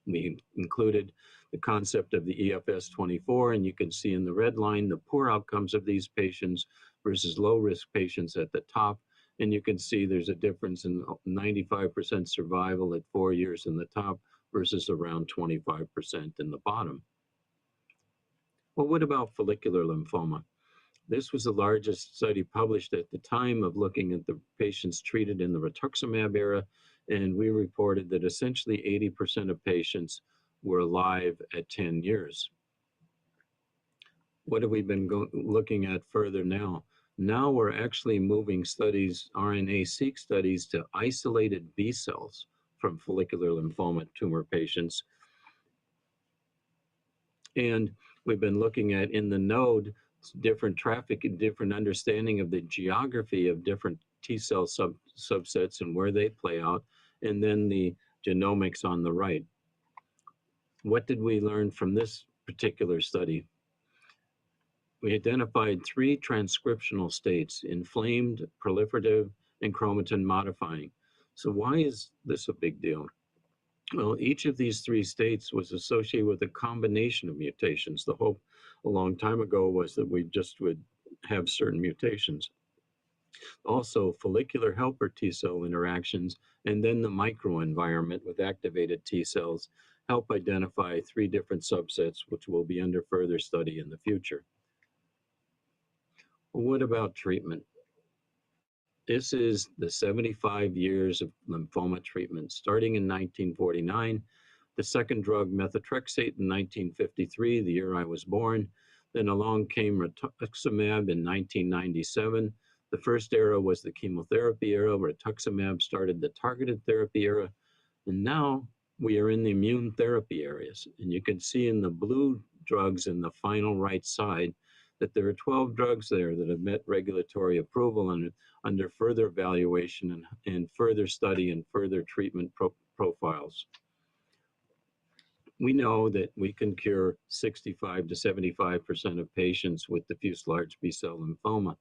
We included the concept of the EFS24, and you can see in the red line the poor outcomes of these patients versus low-risk patients at the top. And you can see there's a difference in 95% survival at 4 years in the top versus around 25% in the bottom. Well, what about follicular lymphoma? This was the largest study published at the time of looking at the patients treated in the rituximab era, and we reported that essentially 80% of patients were alive at 10 years. What have we been looking at further now? Now we're actually moving studies, RNA-seq studies, to isolated B cells from follicular lymphoma tumor patients. And we've been looking at, in the node, different traffic and different understanding of the geography of different T cell subsets and where they play out, and then the genomics on the right. What did we learn from this particular study? We identified 3 transcriptional states: inflamed, proliferative, and chromatin modifying. So why is this a big deal? Well, each of these 3 states was associated with a combination of mutations. The hope a long time ago was that we just would have certain mutations. Also, follicular helper T cell interactions, and then the microenvironment with activated T cells help identify 3 different subsets, which will be under further study in the future. Well, what about treatment? This is the 75 years of lymphoma treatment, starting in 1949. The second drug, methotrexate, in 1953, the year I was born. Then along came rituximab in 1997. The first era was the chemotherapy era. Rituximab started the targeted therapy era. And now we are in the immune therapy areas. And you can see in the blue drugs in the final right side that there are 12 drugs there that have met regulatory approval and under further evaluation and further study and further treatment profiles. We know that we can cure 65 to 75% of patients with diffuse large B-cell lymphoma.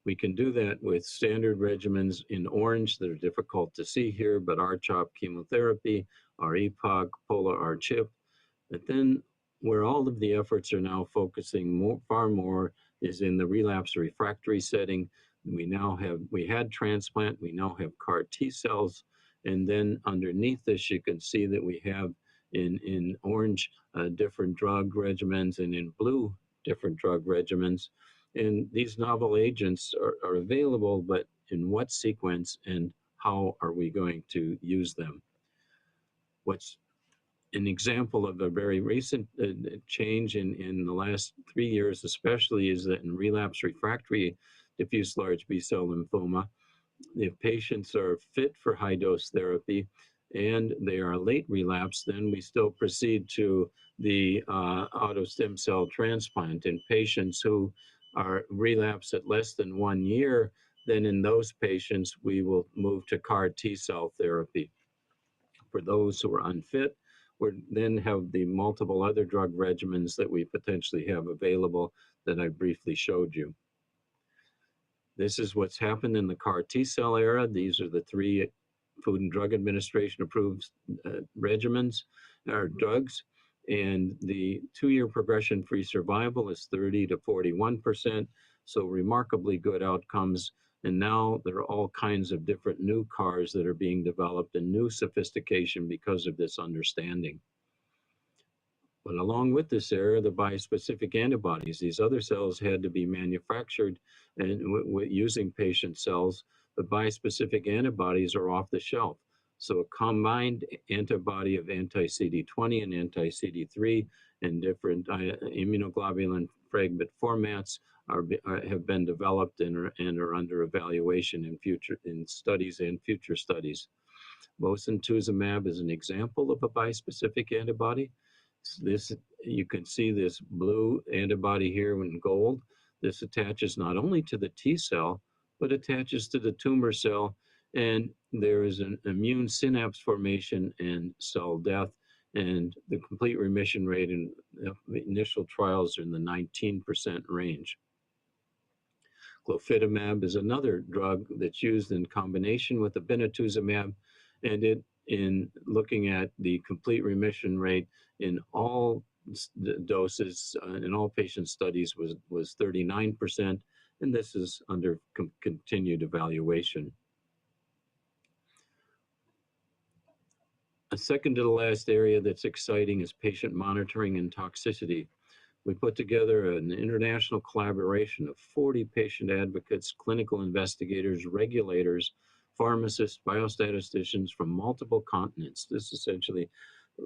We can do that with standard regimens in orange that are difficult to see here, but R-CHOP chemotherapy, R-EPOC, Pola-R-CHP. But then where all of the efforts are now focusing far more is in the relapse refractory setting. We had transplant, we now have CAR T cells, and then underneath this you can see that we have in orange different drug regimens, and in blue different drug regimens. And these novel agents are available, but in what sequence and how are we going to use them? What's an example of a very recent change in the last 3 years especially is that in relapse refractory diffuse large B-cell lymphoma, if patients are fit for high-dose therapy and they are late relapse, then we still proceed to the auto stem cell transplant. In patients who are relapse at less than 1 year, then in those patients we will move to CAR T cell therapy. For those who are unfit, we then have the multiple other drug regimens that we potentially have available that I briefly showed you. This is what's happened in the CAR T cell era. These are the 3 Food and Drug Administration approved regimens or drugs, and the 2-year progression-free survival is 30 to 41%, so remarkably good outcomes. And now there are all kinds of different new CARs that are being developed and new sophistication because of this understanding. But along with this era, the bispecific antibodies, these other cells had to be manufactured and using patient cells. The bispecific antibodies are off the shelf. So a combined antibody of anti-CD20 and anti-CD3 and different immunoglobulin fragment formats have been developed and are under evaluation in studies and future studies. Mosunetuzumab is an example of a bispecific antibody. You can see this blue antibody here in gold. This attaches not only to the T cell, but attaches to the tumor cell And there is an immune synapse formation and cell death, and the complete remission rate in initial trials are in the 19% range. Glofitamab is another drug that's used in combination with obinutuzumab, and it, in looking at the complete remission rate in all doses in all patient studies was 39%, and this is under continued evaluation. A second to the last area that's exciting is patient monitoring and toxicity. We put together an international collaboration of 40 patient advocates, clinical investigators, regulators, pharmacists, biostatisticians from multiple continents. This essentially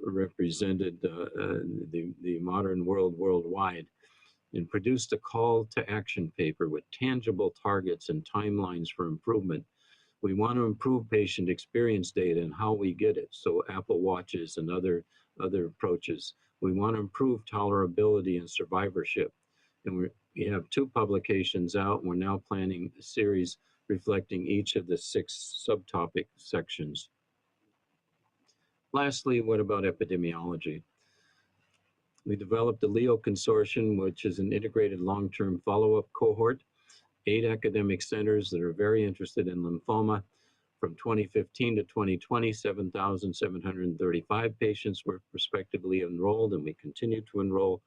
represented the modern world worldwide, and produced a call to action paper with tangible targets and timelines for improvement. We want to improve patient experience data and how we get it, so Apple Watches and other approaches. We want to improve tolerability and survivorship. And we have 2 publications out, and we're now planning a series reflecting each of the 6 subtopic sections. Lastly, what about epidemiology? We developed the LEO Consortium, which is an integrated long-term follow-up cohort, 8 academic centers that are very interested in lymphoma. From 2015 to 2020, 7,735 patients were prospectively enrolled, and we continue to enroll.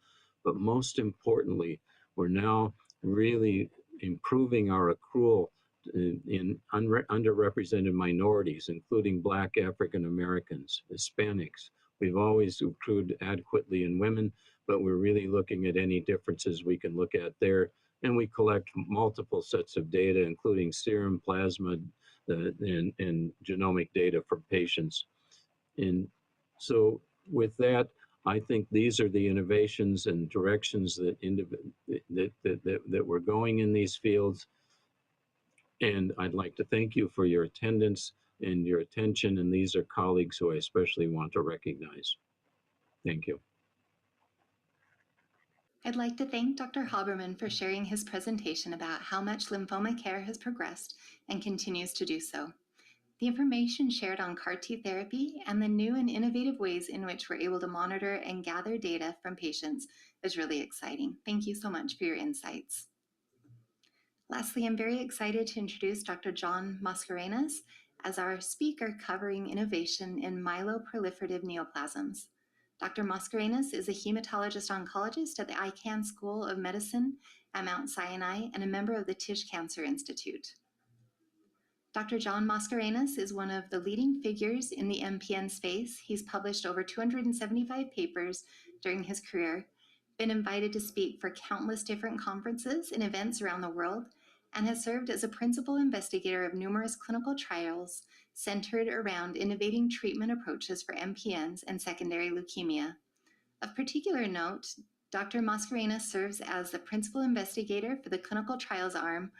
But most importantly, we're now really improving our accrual in underrepresented minorities, including Black African Americans, Hispanics. We've always accrued adequately in women, but we're really looking at any differences we can look at there. And we collect multiple sets of data, including serum, plasma, and genomic data from patients. And so with that, I think these are the innovations and directions that we're going in these fields. And I'd like to thank you for your attendance and your attention. And these are colleagues who I especially want to recognize. Thank you. I'd like to thank Dr. Habermann for sharing his presentation about how much lymphoma care has progressed and continues to do so. The information shared on CAR-T therapy and the new and innovative ways in which we're able to monitor and gather data from patients is really exciting. Thank you so much for your insights. Lastly, I'm very excited to introduce Dr. John Mascarenhas as our speaker covering innovation in myeloproliferative neoplasms. Dr. Mascarenhas is a hematologist-oncologist at the Icahn School of Medicine at Mount Sinai and a member of the Tisch Cancer Institute. Dr. John Mascarenhas is one of the leading figures in the MPN space. He's published over 275 papers during his career, been invited to speak for countless different conferences and events around the world, and has served as a principal investigator of numerous clinical trials centered around innovating treatment approaches for MPNs and secondary leukemia. Of particular note, Dr. Mascarenhas serves as the principal investigator for the clinical trials arm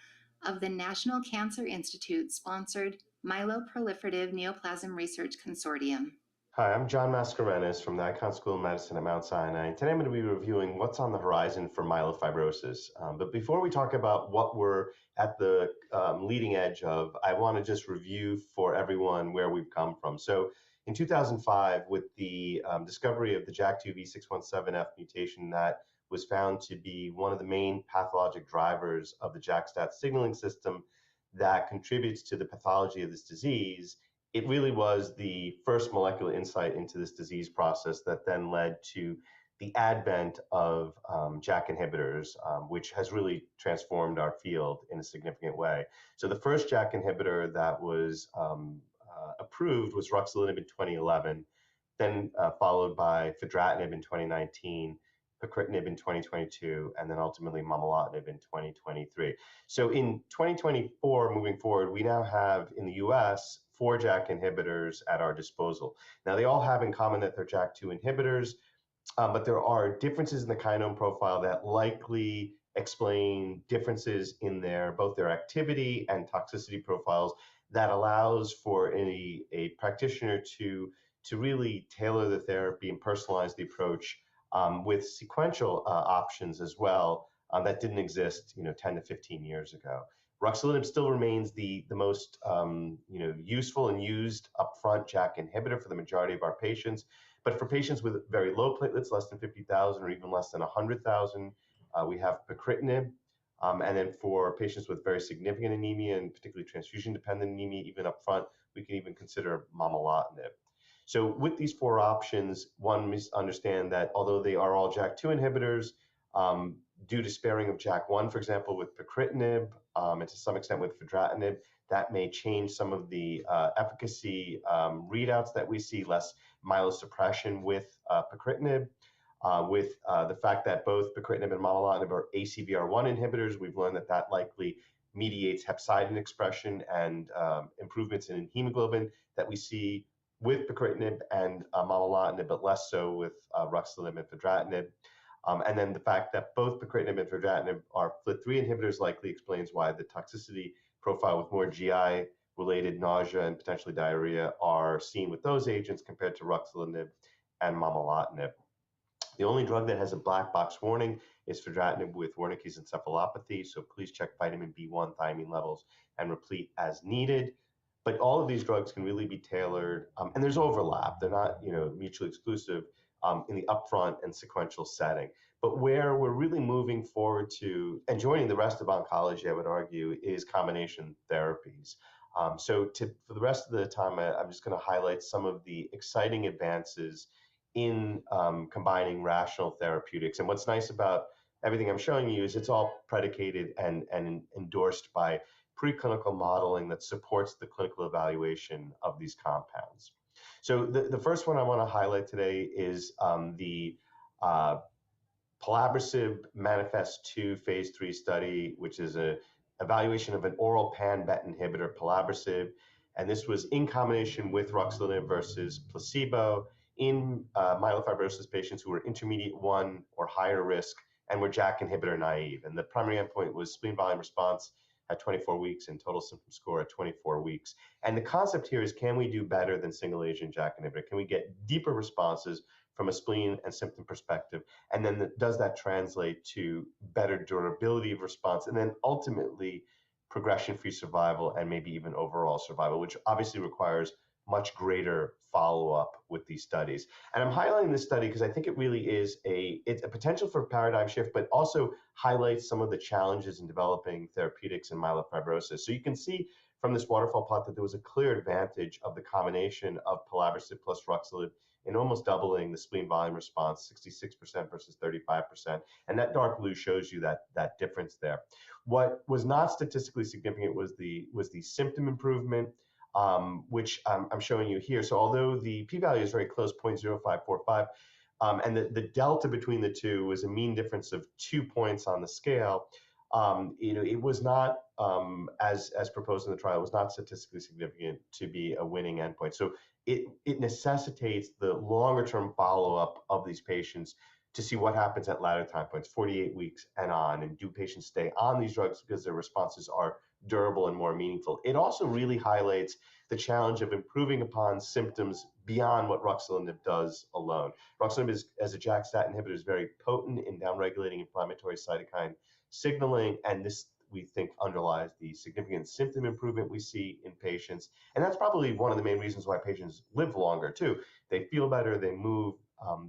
of the National Cancer Institute-sponsored Myeloproliferative Neoplasm Research Consortium. Hi, I'm John Mascarenhas from the Icahn School of Medicine at Mount Sinai. Today I'm going to be reviewing what's on the horizon for myelofibrosis. But before we talk about what we're at the leading edge of, I want to just review for everyone where we've come from. So in 2005, with the discovery of the JAK2 V617F mutation that was found to be one of the main pathologic drivers of the JAK-STAT signaling system that contributes to the pathology of this disease, it really was the first molecular insight into this disease process that then led to the advent of JAK inhibitors, which has really transformed our field in a significant way. So the first JAK inhibitor that was approved was ruxolitinib in 2011, then followed by fedratinib in 2019, pacritinib in 2022, and then ultimately momelotinib in 2023. So in 2024, moving forward, we now have in the US 4 JAK inhibitors at our disposal. Now, they all have in common that they're JAK2 inhibitors, but there are differences in the kinome profile that likely explain differences in both their activity and toxicity profiles that allows for a practitioner to really tailor the therapy and personalize the approach with sequential options as well that didn't exist 10 to 15 years ago. Ruxolitinib still remains the most useful and used upfront JAK inhibitor for the majority of our patients. But for patients with very low platelets, less than 50,000 or even less than 100,000, we have pacritinib. And then for patients with very significant anemia and particularly transfusion-dependent anemia, even upfront, we can even consider momelotinib. So with these four options, one must understand that although they are all JAK2 inhibitors, due to sparing of JAK1, for example, with pacritinib, and to some extent with fedratinib, that may change some of the efficacy readouts that we see, less myelosuppression with pacritinib. With the fact that both pacritinib and momelotinib are ACVR1 inhibitors, we've learned that that likely mediates hepcidin expression and improvements in hemoglobin that we see with pacritinib and momelotinib, but less so with ruxolitinib and fedratinib. And then the fact that both pacritinib and fedratinib are FLT3 inhibitors likely explains why the toxicity profile with more GI-related nausea and potentially diarrhea are seen with those agents compared to ruxolitinib and momelotinib. The only drug that has a black box warning is fedratinib with Wernicke's encephalopathy, so please check vitamin B1 thiamine levels and replete as needed. But all of these drugs can really be tailored, and there's overlap. They're not, mutually exclusive in the upfront and sequential setting. But where we're really moving forward to, and joining the rest of oncology, I would argue, is combination therapies. For the rest of the time, I'm just going to highlight some of the exciting advances in combining rational therapeutics. And what's nice about everything I'm showing you is it's all predicated and endorsed by preclinical modeling that supports the clinical evaluation of these compounds. So the first one I want to highlight today is the pelabresib MANIFEST-2 phase 3 study, which is an evaluation of an oral pan-BET inhibitor, pelabresib. And this was in combination with ruxolitinib versus placebo in myelofibrosis patients who were intermediate 1 or higher risk and were JAK inhibitor naive. And the primary endpoint was spleen volume response at 24 weeks and total symptom score at 24 weeks. And the concept here is, can we do better than single agent JAK inhibitor? Can we get deeper responses from a spleen and symptom perspective? And then does that translate to better durability of response? And then ultimately progression-free survival and maybe even overall survival, which obviously requires much greater follow-up with these studies. And I'm highlighting this study because I think it really is it's a potential for a paradigm shift, but also highlights some of the challenges in developing therapeutics in myelofibrosis. So you can see from this waterfall plot that there was a clear advantage of the combination of pelabresib plus ruxolitinib in almost doubling the spleen volume response, 66% versus 35%. And that dark blue shows you that difference there. What was not statistically significant was the symptom improvement, which I'm showing you here. So although the p-value is very close, 0.0545, and the delta between the two was a mean difference of 2 points on the scale, it was not, as proposed in the trial, was not statistically significant to be a winning endpoint. So it necessitates the longer term follow-up of these patients to see what happens at latter time points, 48 weeks and on, and do patients stay on these drugs because their responses are durable and more meaningful. It also really highlights the challenge of improving upon symptoms beyond what ruxolitinib does alone. Ruxolitinib as a JAK-STAT inhibitor is very potent in downregulating inflammatory cytokine signaling, and this, we think, underlies the significant symptom improvement we see in patients. And that's probably one of the main reasons why patients live longer too. They feel better, they move,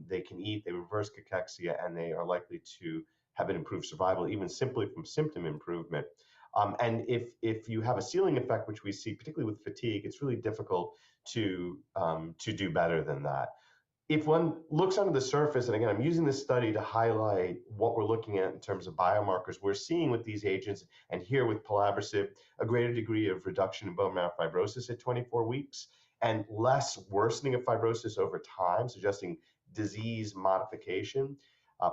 they can eat, they reverse cachexia, and they are likely to have an improved survival, even simply from symptom improvement. And if you have a ceiling effect, which we see particularly with fatigue, it's really difficult to do better than that. If one looks under the surface, and again, I'm using this study to highlight what we're looking at in terms of biomarkers, we're seeing with these agents, and here with pelabresib, a greater degree of reduction in bone marrow fibrosis at 24 weeks, and less worsening of fibrosis over time, suggesting disease modification.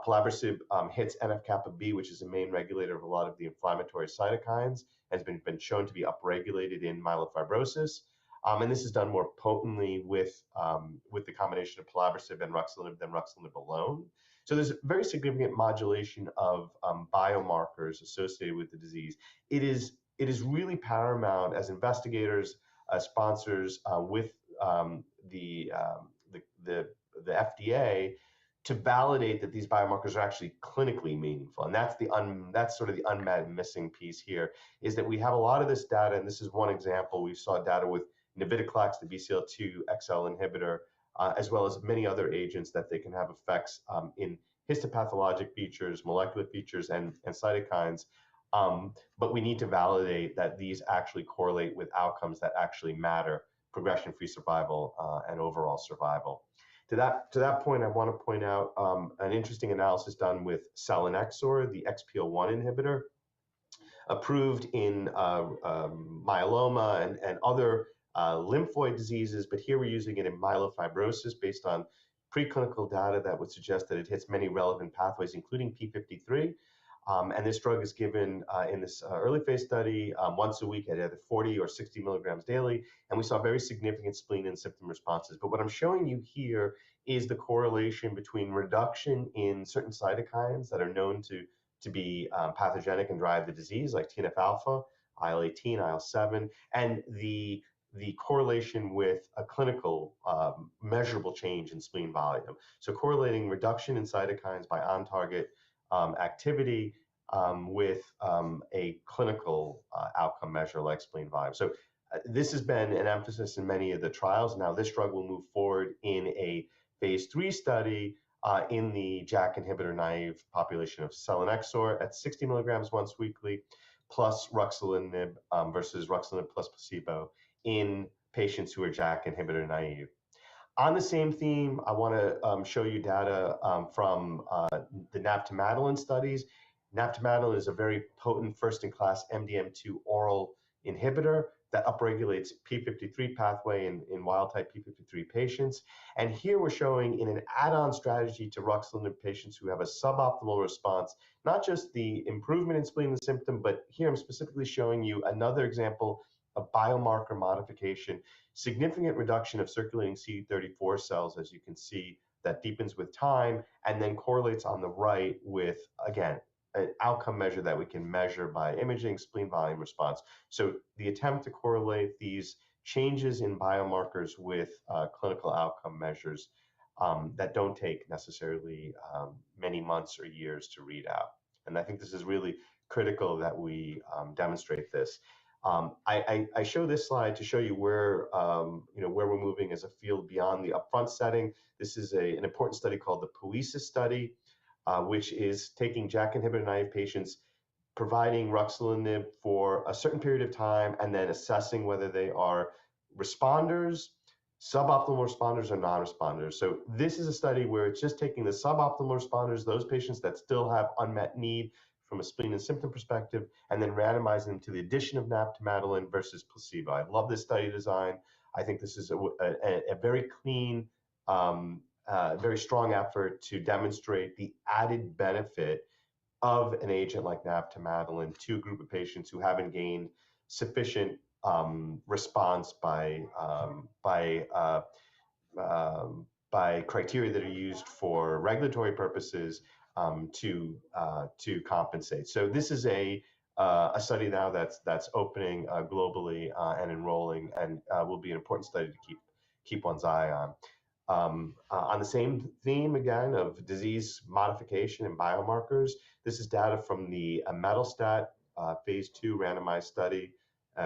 Pelabresib hits NF-kappa B, which is a main regulator of a lot of the inflammatory cytokines, has been shown to be upregulated in myelofibrosis. And this is done more potently with the combination of pelabresib and ruxolitinib than ruxolitinib alone. So there's very significant modulation of biomarkers associated with the disease. It is really paramount as investigators, sponsors with the FDA to validate that these biomarkers are actually clinically meaningful. And that's sort of the unmet missing piece here, is that we have a lot of this data, and this is one example. We saw data with navitoclax, the BCL2 XL inhibitor, as well as many other agents that they can have effects in histopathologic features, molecular features, and cytokines. But we need to validate that these actually correlate with outcomes that actually matter, progression-free survival and overall survival. To that point, I want to point out an interesting analysis done with selinexor, the XPO1 inhibitor, approved in myeloma and other lymphoid diseases, but here we're using it in myelofibrosis based on preclinical data that would suggest that it hits many relevant pathways, including p53. And this drug is given in this early phase study once a week at either 40 or 60 milligrams daily. And we saw very significant spleen and symptom responses. But what I'm showing you here is the correlation between reduction in certain cytokines that are known to be pathogenic and drive the disease, like TNF alpha, IL-18, IL-7, and the correlation with a clinical measurable change in spleen volume. So correlating reduction in cytokines by on-target activity with a clinical outcome measure like spleen volume. So this has been an emphasis in many of the trials. Now this drug will move forward in a phase 3 study in the JAK inhibitor naive population of selinexor at 60 milligrams once weekly, plus ruxolitinib versus ruxolitinib plus placebo in patients who are JAK inhibitor naive. On the same theme, I want to show you data from the navtemadlin studies. Navtemadlin is a very potent first-in-class MDM2 oral inhibitor that upregulates p53 pathway in wild-type p53 patients. And here we're showing in an add-on strategy to ruxolitinib patients who have a suboptimal response, not just the improvement in spleen and symptom, but here I'm specifically showing you another example of biomarker modification, significant reduction of circulating CD34 cells, as you can see, that deepens with time and then correlates on the right with, again, an outcome measure that we can measure by imaging, spleen volume response. So the attempt to correlate these changes in biomarkers with clinical outcome measures that don't take necessarily many months or years to read out. And I think this is really critical that we demonstrate this. I show this slide to show you where where we're moving as a field beyond the upfront setting. This is an important study called the POESIS study, which is taking JAK inhibitor naive patients, providing ruxolitinib for a certain period of time, and then assessing whether they are responders, suboptimal responders, or non-responders. So this is a study where it's just taking the suboptimal responders, those patients that still have unmet need from a spleen and symptom perspective, and then randomizing them to the addition of navtemadlin versus placebo. I love this study design. I think this is a very clean, very strong effort to demonstrate the added benefit of an agent like navtemadlin to a group of patients who haven't gained sufficient response by criteria that are used for regulatory purposes to compensate. So this is a study now that's opening globally and enrolling, and will be an important study to keep one's eye on. On the same theme again of disease modification and biomarkers, this is data from the Metelstat phase 2 randomized study,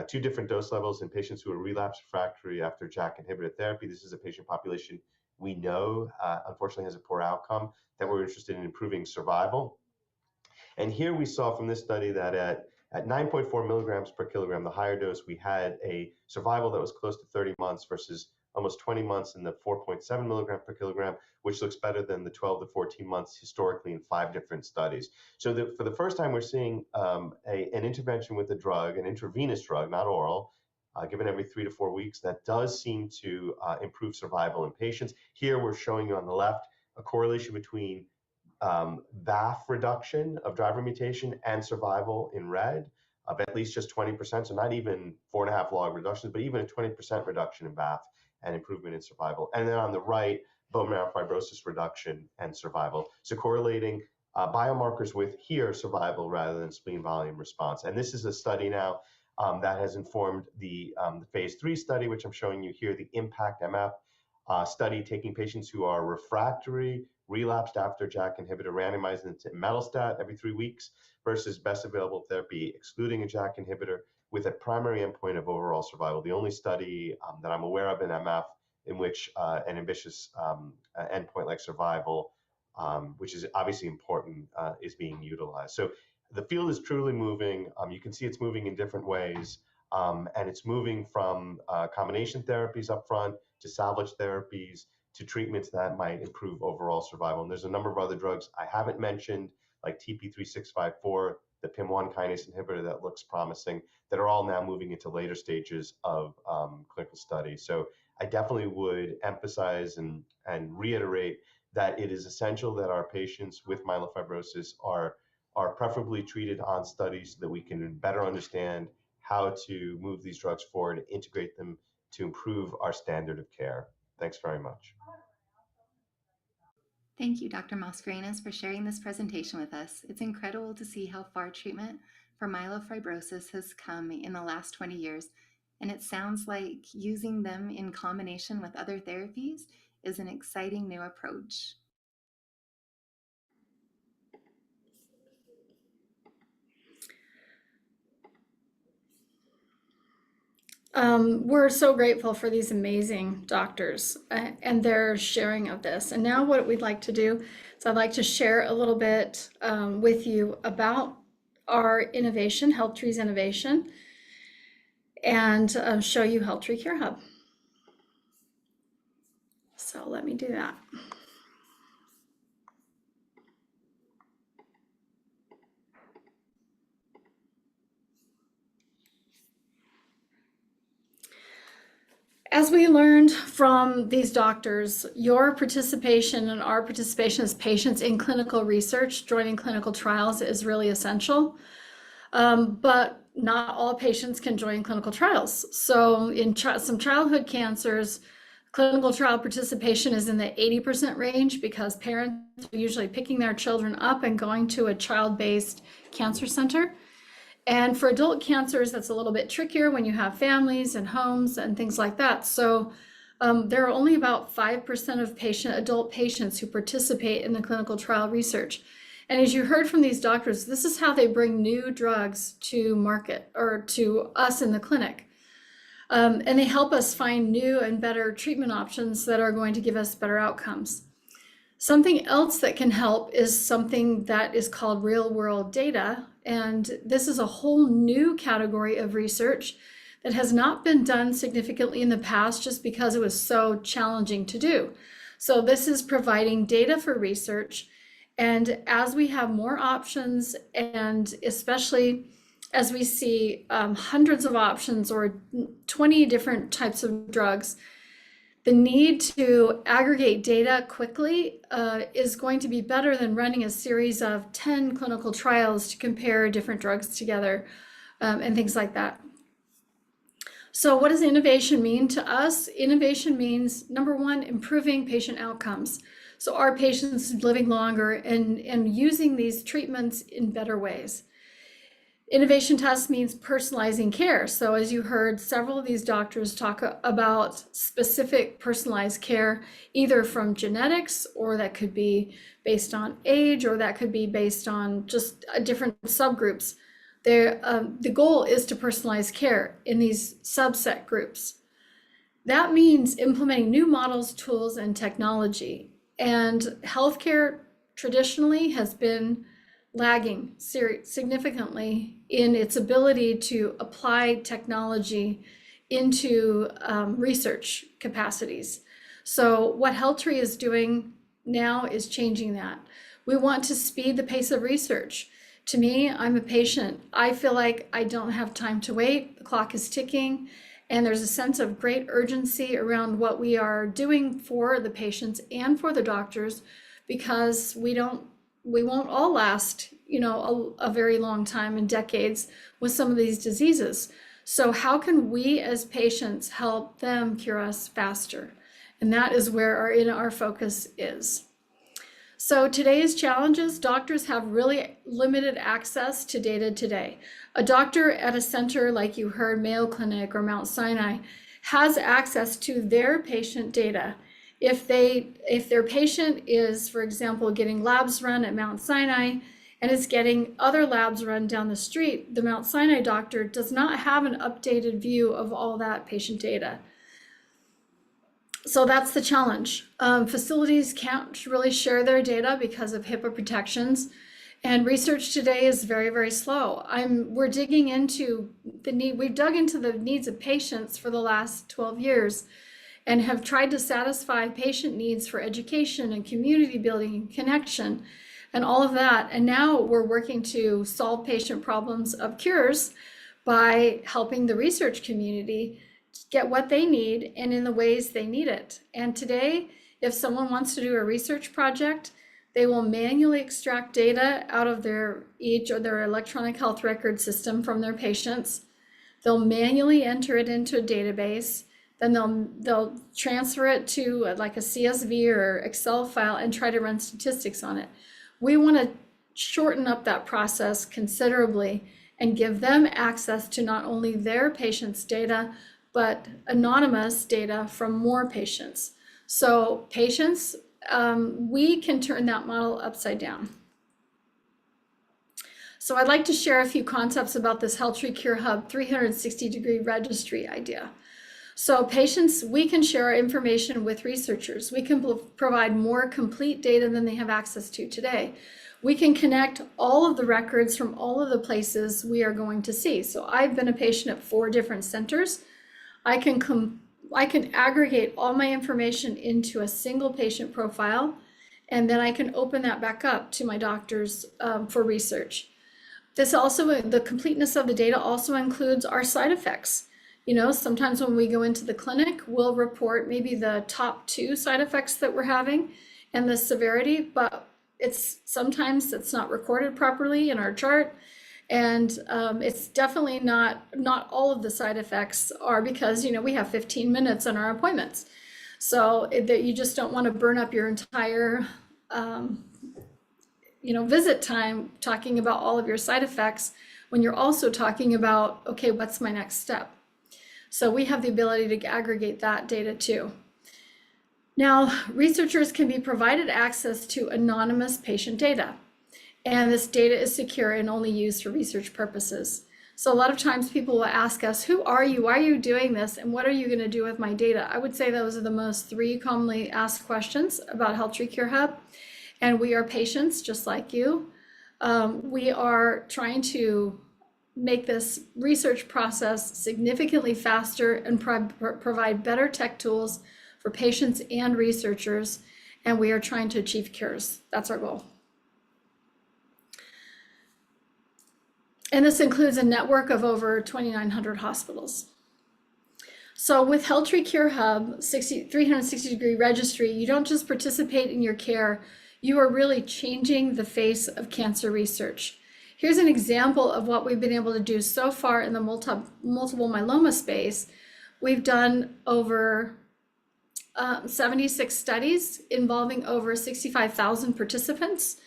2 different dose levels in patients who are relapsed refractory after JAK inhibitor therapy. This is a patient population we know unfortunately has a poor outcome, that we're interested in improving survival. And here we saw from this study that at 9.4 milligrams per kilogram, the higher dose, we had a survival that was close to 30 months versus almost 20 months in the 4.7 milligram per kilogram, which looks better than the 12 to 14 months historically in 5 different studies. So for the first time, we're seeing an intervention with a drug, an intravenous drug, not oral, given every 3 to 4 weeks, that does seem to improve survival in patients. Here we're showing you on the left a correlation between VAF reduction of driver mutation and survival in red of at least just 20%, so not even 4.5 log reductions, but even a 20% reduction in VAF and improvement in survival. And then on the right, bone marrow fibrosis reduction and survival. So correlating biomarkers with here survival rather than spleen volume response. And this is a study now that has informed the phase 3 study, which I'm showing you here, the IMPACT-MF study, taking patients who are refractory relapsed after JAK inhibitor randomized into imetelstat every 3 weeks versus best available therapy excluding a JAK inhibitor with a primary endpoint of overall survival. The only study that I'm aware of in MF in which an ambitious endpoint like survival, which is obviously important, is being utilized. So the field is truly moving. You can see it's moving in different ways, and it's moving from combination therapies up front to salvage therapies to treatments that might improve overall survival. And there's a number of other drugs I haven't mentioned, like TP3654, the PIM1 kinase inhibitor that looks promising, that are all now moving into later stages of clinical study. So I definitely would emphasize and reiterate that it is essential that our patients with myelofibrosis are preferably treated on studies so that we can better understand how to move these drugs forward and integrate them to improve our standard of care. Thanks very much. Thank you, Dr. Mascarenhas, for sharing this presentation with us. It's incredible to see how far treatment for myelofibrosis has come in the last 20 years, and it sounds like using them in combination with other therapies is an exciting new approach. We're so grateful for these amazing doctors and their sharing of this. And now what we'd like to do is I'd like to share a little bit with you about our innovation, HealthTree's innovation, and show you HealthTree Care Hub. So let me do that. As we learned from these doctors, your participation and our participation as patients in clinical research, joining clinical trials, is really essential. But not all patients can join clinical trials. So in some childhood cancers, clinical trial participation is in the 80% range because parents are usually picking their children up and going to a child-based cancer center. And for adult cancers, that's a little bit trickier when you have families and homes and things like that. So there are only about 5% of adult patients who participate in the clinical trial research. And as you heard from these doctors, this is how they bring new drugs to market or to us in the clinic. And they help us find new and better treatment options that are going to give us better outcomes. Something else that can help is something that is called real-world data. And this is a whole new category of research that has not been done significantly in the past just because it was so challenging to do. So this is providing data for research. And as we have more options, and especially as we see hundreds of options or 20 different types of drugs, the need to aggregate data quickly is going to be better than running a series of 10 clinical trials to compare different drugs together and things like that. So what does innovation mean to us? Innovation means, number one, improving patient outcomes. So our patients living longer and using these treatments in better ways. Innovation to us means personalizing care. So as you heard, several of these doctors talk about specific personalized care, either from genetics, or that could be based on age, or that could be based on just different subgroups. The goal is to personalize care in these subset groups. That means implementing new models, tools, and technology. And healthcare traditionally has been lagging significantly in its ability to apply technology into research capacities. So what HealthTree is doing now is changing that. We want to speed the pace of research. To me, I'm a patient. I feel like I don't have time to wait. The clock is ticking, and there's a sense of great urgency around what we are doing for the patients and for the doctors, because we won't all last, a very long time and decades with some of these diseases. So how can we as patients help them cure us faster? And that is where our focus is. So today's challenges, doctors have really limited access to data today. A doctor at a center like you heard, Mayo Clinic or Mount Sinai, has access to their patient data. If their patient is, for example, getting labs run at Mount Sinai and is getting other labs run down the street, the Mount Sinai doctor does not have an updated view of all that patient data. So that's the challenge. Facilities can't really share their data because of HIPAA protections, and research today is very, very slow. We're digging into the need. We've dug into the needs of patients for the last 12 years and have tried to satisfy patient needs for education and community building and connection and all of that. And now we're working to solve patient problems of cures by helping the research community get what they need and in the ways they need it. And today, if someone wants to do a research project, they will manually extract data out of their electronic health record system from their patients. They'll manually enter it into a database. Then they'll transfer it to like a CSV or Excel file and try to run statistics on it. We want to shorten up that process considerably and give them access to not only their patients' data, but anonymous data from more patients. So patients, we can turn that model upside down. So I'd like to share a few concepts about this HealthTree Cure Hub 360-degree registry idea. So patients, we can share our information with researchers. We can provide more complete data than they have access to today. We can connect all of the records from all of the places we are going to see. So I've been a patient at 4 different centers. I can aggregate all my information into a single patient profile, and then I can open that back up to my doctors for research. The completeness of the data also includes our side effects. Sometimes when we go into the clinic, we'll report maybe the top 2 side effects that we're having and the severity, but sometimes it's not recorded properly in our chart. And it's definitely not all of the side effects are because, we have 15 minutes on our appointments. So that you just don't want to burn up your entire, visit time talking about all of your side effects when you're also talking about, okay, what's my next step? So we have the ability to aggregate that data too. Now, researchers can be provided access to anonymous patient data. And this data is secure and only used for research purposes. So a lot of times people will ask us, who are you? Why are you doing this? And what are you going to do with my data? I would say those are the most 3 commonly asked questions about HealthTree Cure Hub. And we are patients just like you. We are trying to make this research process significantly faster and provide better tech tools for patients and researchers. And we are trying to achieve cures. That's our goal. And this includes a network of over 2,900 hospitals. So with HealthTree Cure Hub 360-degree registry, you don't just participate in your care, you are really changing the face of cancer research. Here's an example of what we've been able to do so far in the multiple myeloma space. We've done over 76 studies involving over 65,000 participants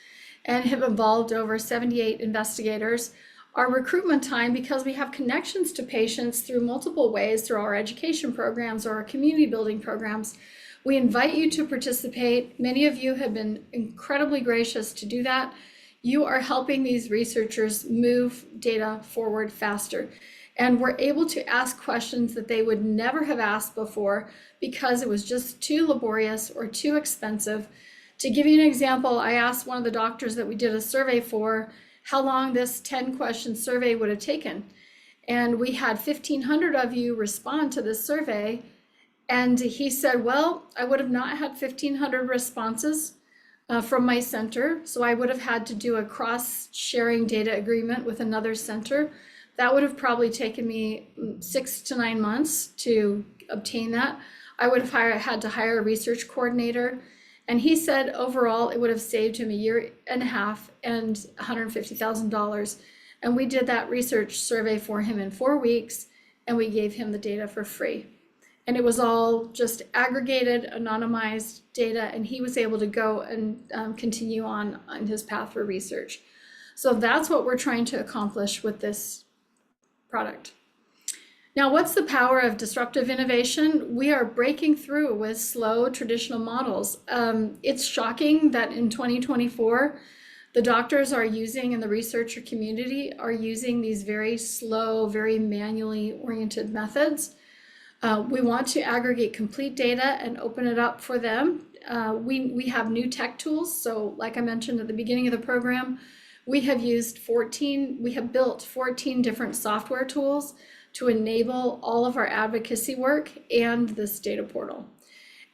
and have involved over 78 investigators. Our recruitment time, because we have connections to patients through multiple ways, through our education programs or our community building programs, we invite you to participate. Many of you have been incredibly gracious to do that. You are helping these researchers move data forward faster. And we're able to ask questions that they would never have asked before because it was just too laborious or too expensive. To give you an example, I asked one of the doctors that we did a survey for how long this 10-question survey would have taken. And we had 1,500 of you respond to this survey. And he said, well, I would have not had 1,500 responses from my center. So I would have had to do a cross-sharing data agreement with another center. That would have probably taken me 6 to 9 months to obtain that. I would have had to hire a research coordinator. And he said overall, it would have saved him 1.5 years and $150,000. And we did that research survey for him in 4 weeks, and we gave him the data for free. And it was all just aggregated, anonymized data, and he was able to go and continue on his path for research. So that's what we're trying to accomplish with this product. Now, what's the power of disruptive innovation? We are breaking through with slow traditional models. It's shocking that in 2024, the doctors are using, and the researcher community are using these very slow, very manually oriented methods. We want to aggregate complete data and open it up for them. We have new tech tools. So like I mentioned at the beginning of the program, we have built 14 different software tools to enable all of our advocacy work and this data portal.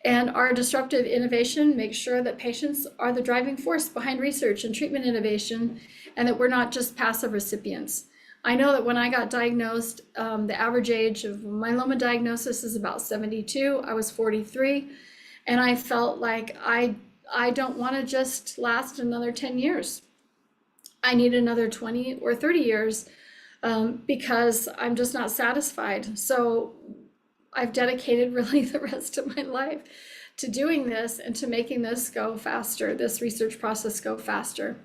And our disruptive innovation makes sure that patients are the driving force behind research and treatment innovation, and that we're not just passive recipients. I know that when I got diagnosed, the average age of myeloma diagnosis is about 72. I was 43, and I felt like I don't want to just last another 10 years. I need another 20 or 30 years because I'm just not satisfied. So I've dedicated really the rest of my life to doing this and to making this go faster, this research process go faster.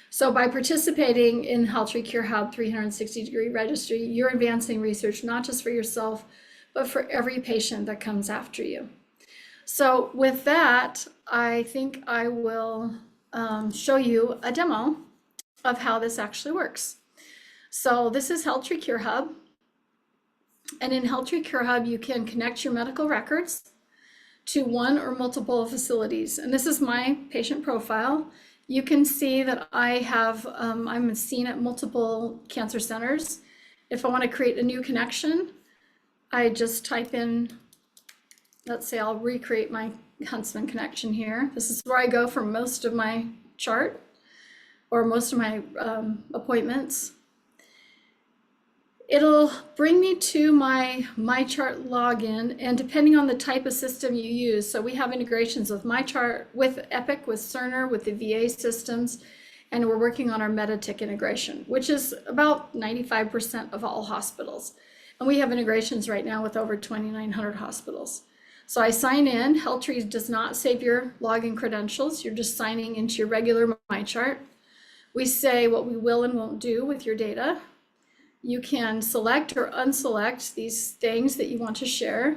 So by participating in HealthTree Cure Hub 360-degree registry, you're advancing research not just for yourself, but for every patient that comes after you. So with that, I think I will show you a demo of how this actually works. So this is HealthTree Cure Hub. And in HealthTree Cure Hub, you can connect your medical records to one or multiple facilities. And this is my patient profile. You can see that I have, I'm seen at multiple cancer centers. If I want to create a new connection, I just type in, let's say I'll recreate my Huntsman connection here. This is where I go for most of my chart or most of my appointments. It'll bring me to my MyChart login, and depending on the type of system you use, so we have integrations with MyChart, with Epic, with Cerner, with the VA systems, and we're working on our Meditech integration, which is about 95% of all hospitals. And we have integrations right now with over 2,900 hospitals. So I sign in. HealthTree does not save your login credentials. You're just signing into your regular MyChart. We say what we will and won't do with your data. You can select or unselect these things that you want to share,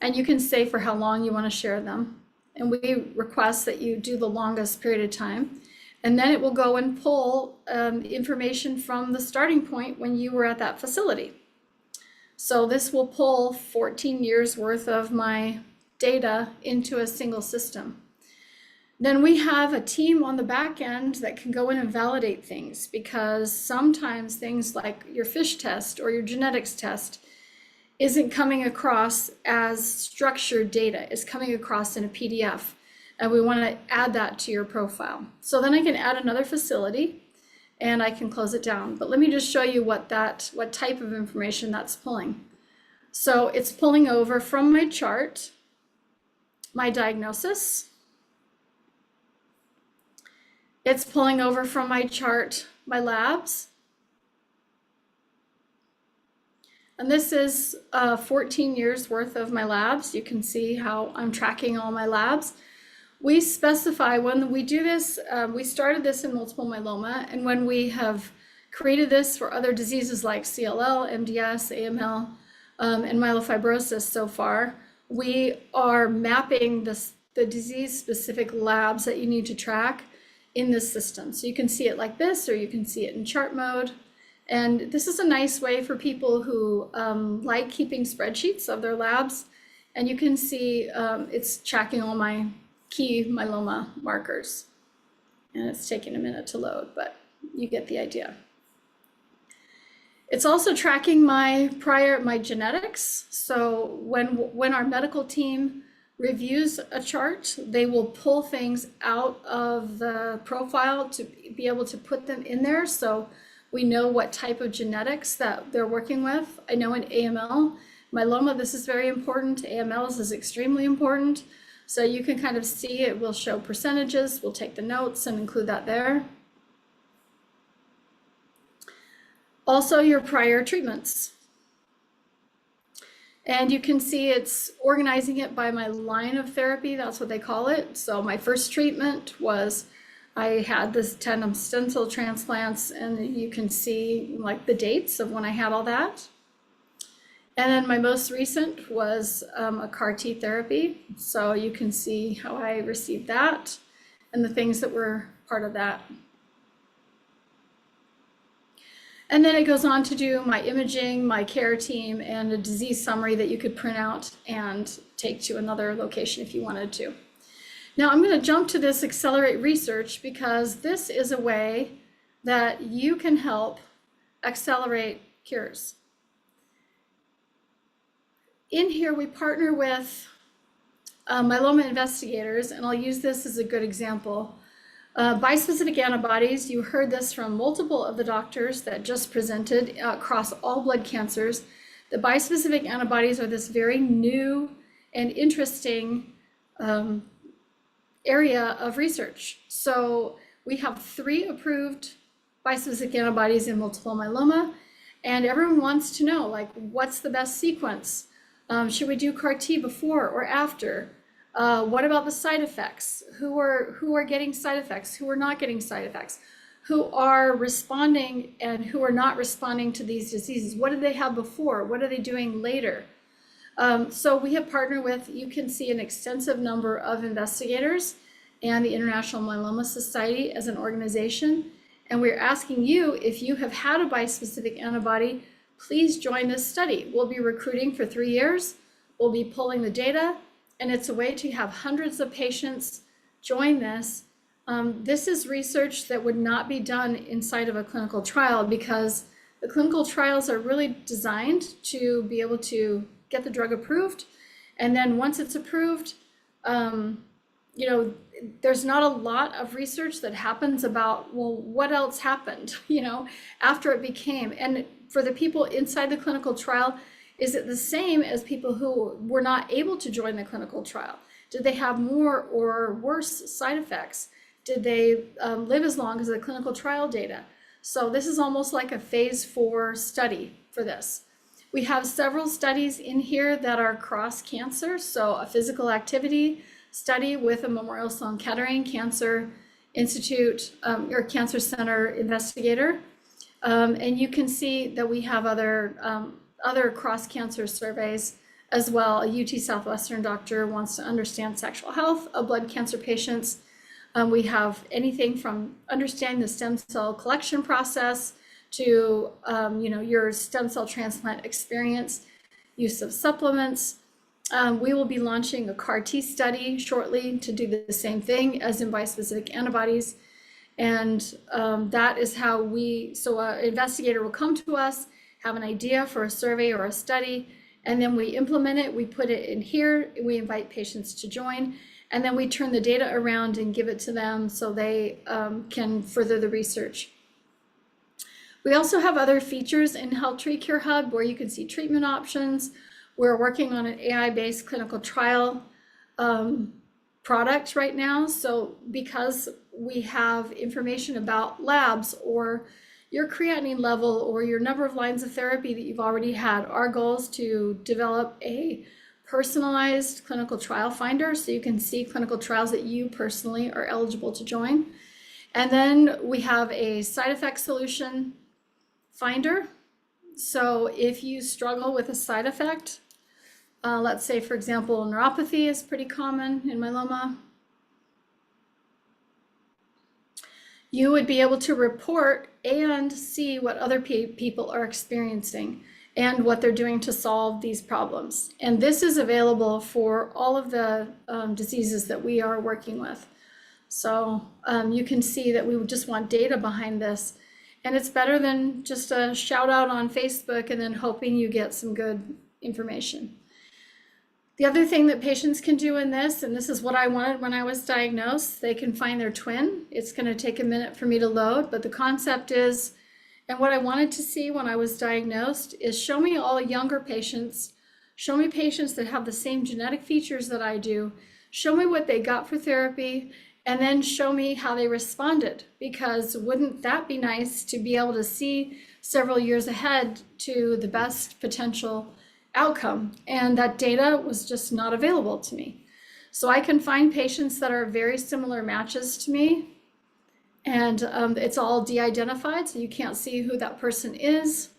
and you can say for how long you want to share them. And we request that you do the longest period of time. And then it will go and pull information from the starting point when you were at that facility. So this will pull 14 years worth of my data into a single system. Then we have a team on the back end that can go in and validate things, because sometimes things like your FISH test or your genetics test isn't coming across as structured data, it's coming across in a PDF, and we want to add that to your profile. So then I can add another facility and I can close it down. But let me just show you what type of information that's pulling. So it's pulling over from my chart, my diagnosis. It's pulling over from my chart, my labs. And this is 14 years worth of my labs. You can see how I'm tracking all my labs. We specify when we do this, we started this in multiple myeloma, and when we have created this for other diseases like CLL, MDS, AML, and myelofibrosis so far, we are mapping the disease-specific labs that you need to track in this system. So you can see it like this, or you can see it in chart mode. And this is a nice way for people who like keeping spreadsheets of their labs. And you can see it's tracking all my key myeloma markers. And it's taking a minute to load, but you get the idea. It's also tracking my genetics. So when our medical team reviews a chart, they will pull things out of the profile to be able to put them in there. So we know what type of genetics that they're working with. I know in AML, myeloma, this is very important. AML is extremely important. So you can kind of see it will show percentages. We'll take the notes and include that there. Also your prior treatments. And you can see it's organizing it by my line of therapy. That's what they call it. So my first treatment was, I had this tendon stem cell transplants, and you can see like the dates of when I had all that. And then my most recent was a CAR T therapy. So you can see how I received that and the things that were part of that. And then it goes on to do my imaging, my care team, and a disease summary that you could print out and take to another location if you wanted to. Now I'm going to jump to this accelerate research because this is a way that you can help accelerate cures. In here, we partner with myeloma investigators, and I'll use this as a good example. Bispecific antibodies, you heard this from multiple of the doctors that just presented across all blood cancers. The bispecific antibodies are this very new and interesting area of research. So we have 3 approved bispecific antibodies in multiple myeloma, and everyone wants to know, like, what's the best sequence? Should we do CAR T before or after? What about the side effects? Who are getting side effects? Who are not getting side effects? Who are responding and who are not responding to these diseases? What did they have before? What are they doing later? So we have partnered with, you can see an extensive number of investigators and the International Myeloma Society as an organization. And we're asking you, if you have had a bispecific antibody, please join this study. We'll be recruiting for 3 years. We'll be pulling the data, and it's a way to have hundreds of patients join this. This is research that would not be done inside of a clinical trial because the clinical trials are really designed to be able to get the drug approved. And then once it's approved, there's not a lot of research that happens about, well, what else happened, after it became. And for the people inside the clinical trial, is it the same as people who were not able to join the clinical trial? Did they have more or worse side effects? Did they live as long as the clinical trial data? So this is almost like a phase 4 study for this. We have several studies in here that are cross cancer. So a physical activity study with a Memorial Sloan Kettering Cancer Institute or Cancer Center investigator. And you can see that we have other cross-cancer surveys as well. A UT Southwestern doctor wants to understand sexual health of blood cancer patients. We have anything from understanding the stem cell collection process to your stem cell transplant experience, use of supplements. We will be launching a CAR T study shortly to do the same thing as in bispecific antibodies. And that is how so an investigator will come to us, have an idea for a survey or a study, and then we implement it, we put it in here, we invite patients to join, and then we turn the data around and give it to them so they can further the research. We also have other features in HealthTree Cure Hub where you can see treatment options. We're working on an AI-based clinical trial product right now. So because we have information about labs or your creatinine level or your number of lines of therapy that you've already had, our goal is to develop a personalized clinical trial finder so you can see clinical trials that you personally are eligible to join. And then we have a side effect solution finder. So if you struggle with a side effect, let's say, for example, neuropathy is pretty common in myeloma, you would be able to report and see what other people are experiencing and what they're doing to solve these problems. And this is available for all of the diseases that we are working with. So you can see that we just want data behind this. And it's better than just a shout out on Facebook and then hoping you get some good information. The other thing that patients can do in this, and this is what I wanted when I was diagnosed, they can find their twin. It's going to take a minute for me to load, but the concept is, and what I wanted to see when I was diagnosed is show me all younger patients, show me patients that have the same genetic features that I do, show me what they got for therapy, and then show me how they responded, because wouldn't that be nice to be able to see several years ahead to the best potential outcome? And that data was just not available to me. So I can find patients that are very similar matches to me, and it's all de-identified, so you can't see who that person is.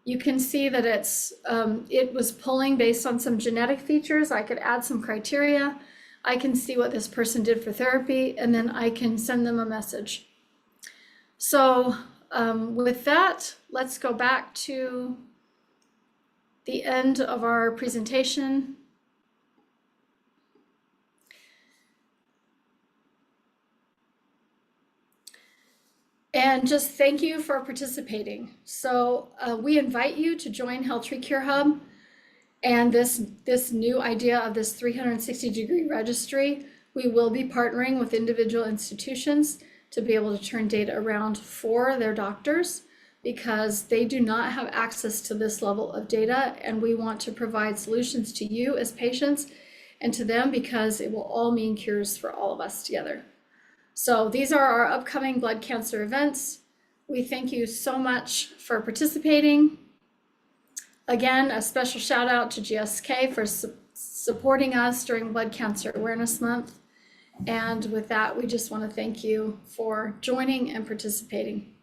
You can see that it was pulling based on some genetic features. I could add some criteria. I can see what this person did for therapy, and then I can send them a message. So with that, let's go back to the end of our presentation. And just thank you for participating. So we invite you to join HealthTree Cure Hub and this new idea of this 360-degree registry. We will be partnering with individual institutions to be able to turn data around for their doctors, because they do not have access to this level of data, and we want to provide solutions to you as patients and to them, because it will all mean cures for all of us together. So these are our upcoming blood cancer events. We thank you so much for participating. Again, a special shout out to GSK for supporting us during Blood Cancer Awareness Month. And with that, we just want to thank you for joining and participating.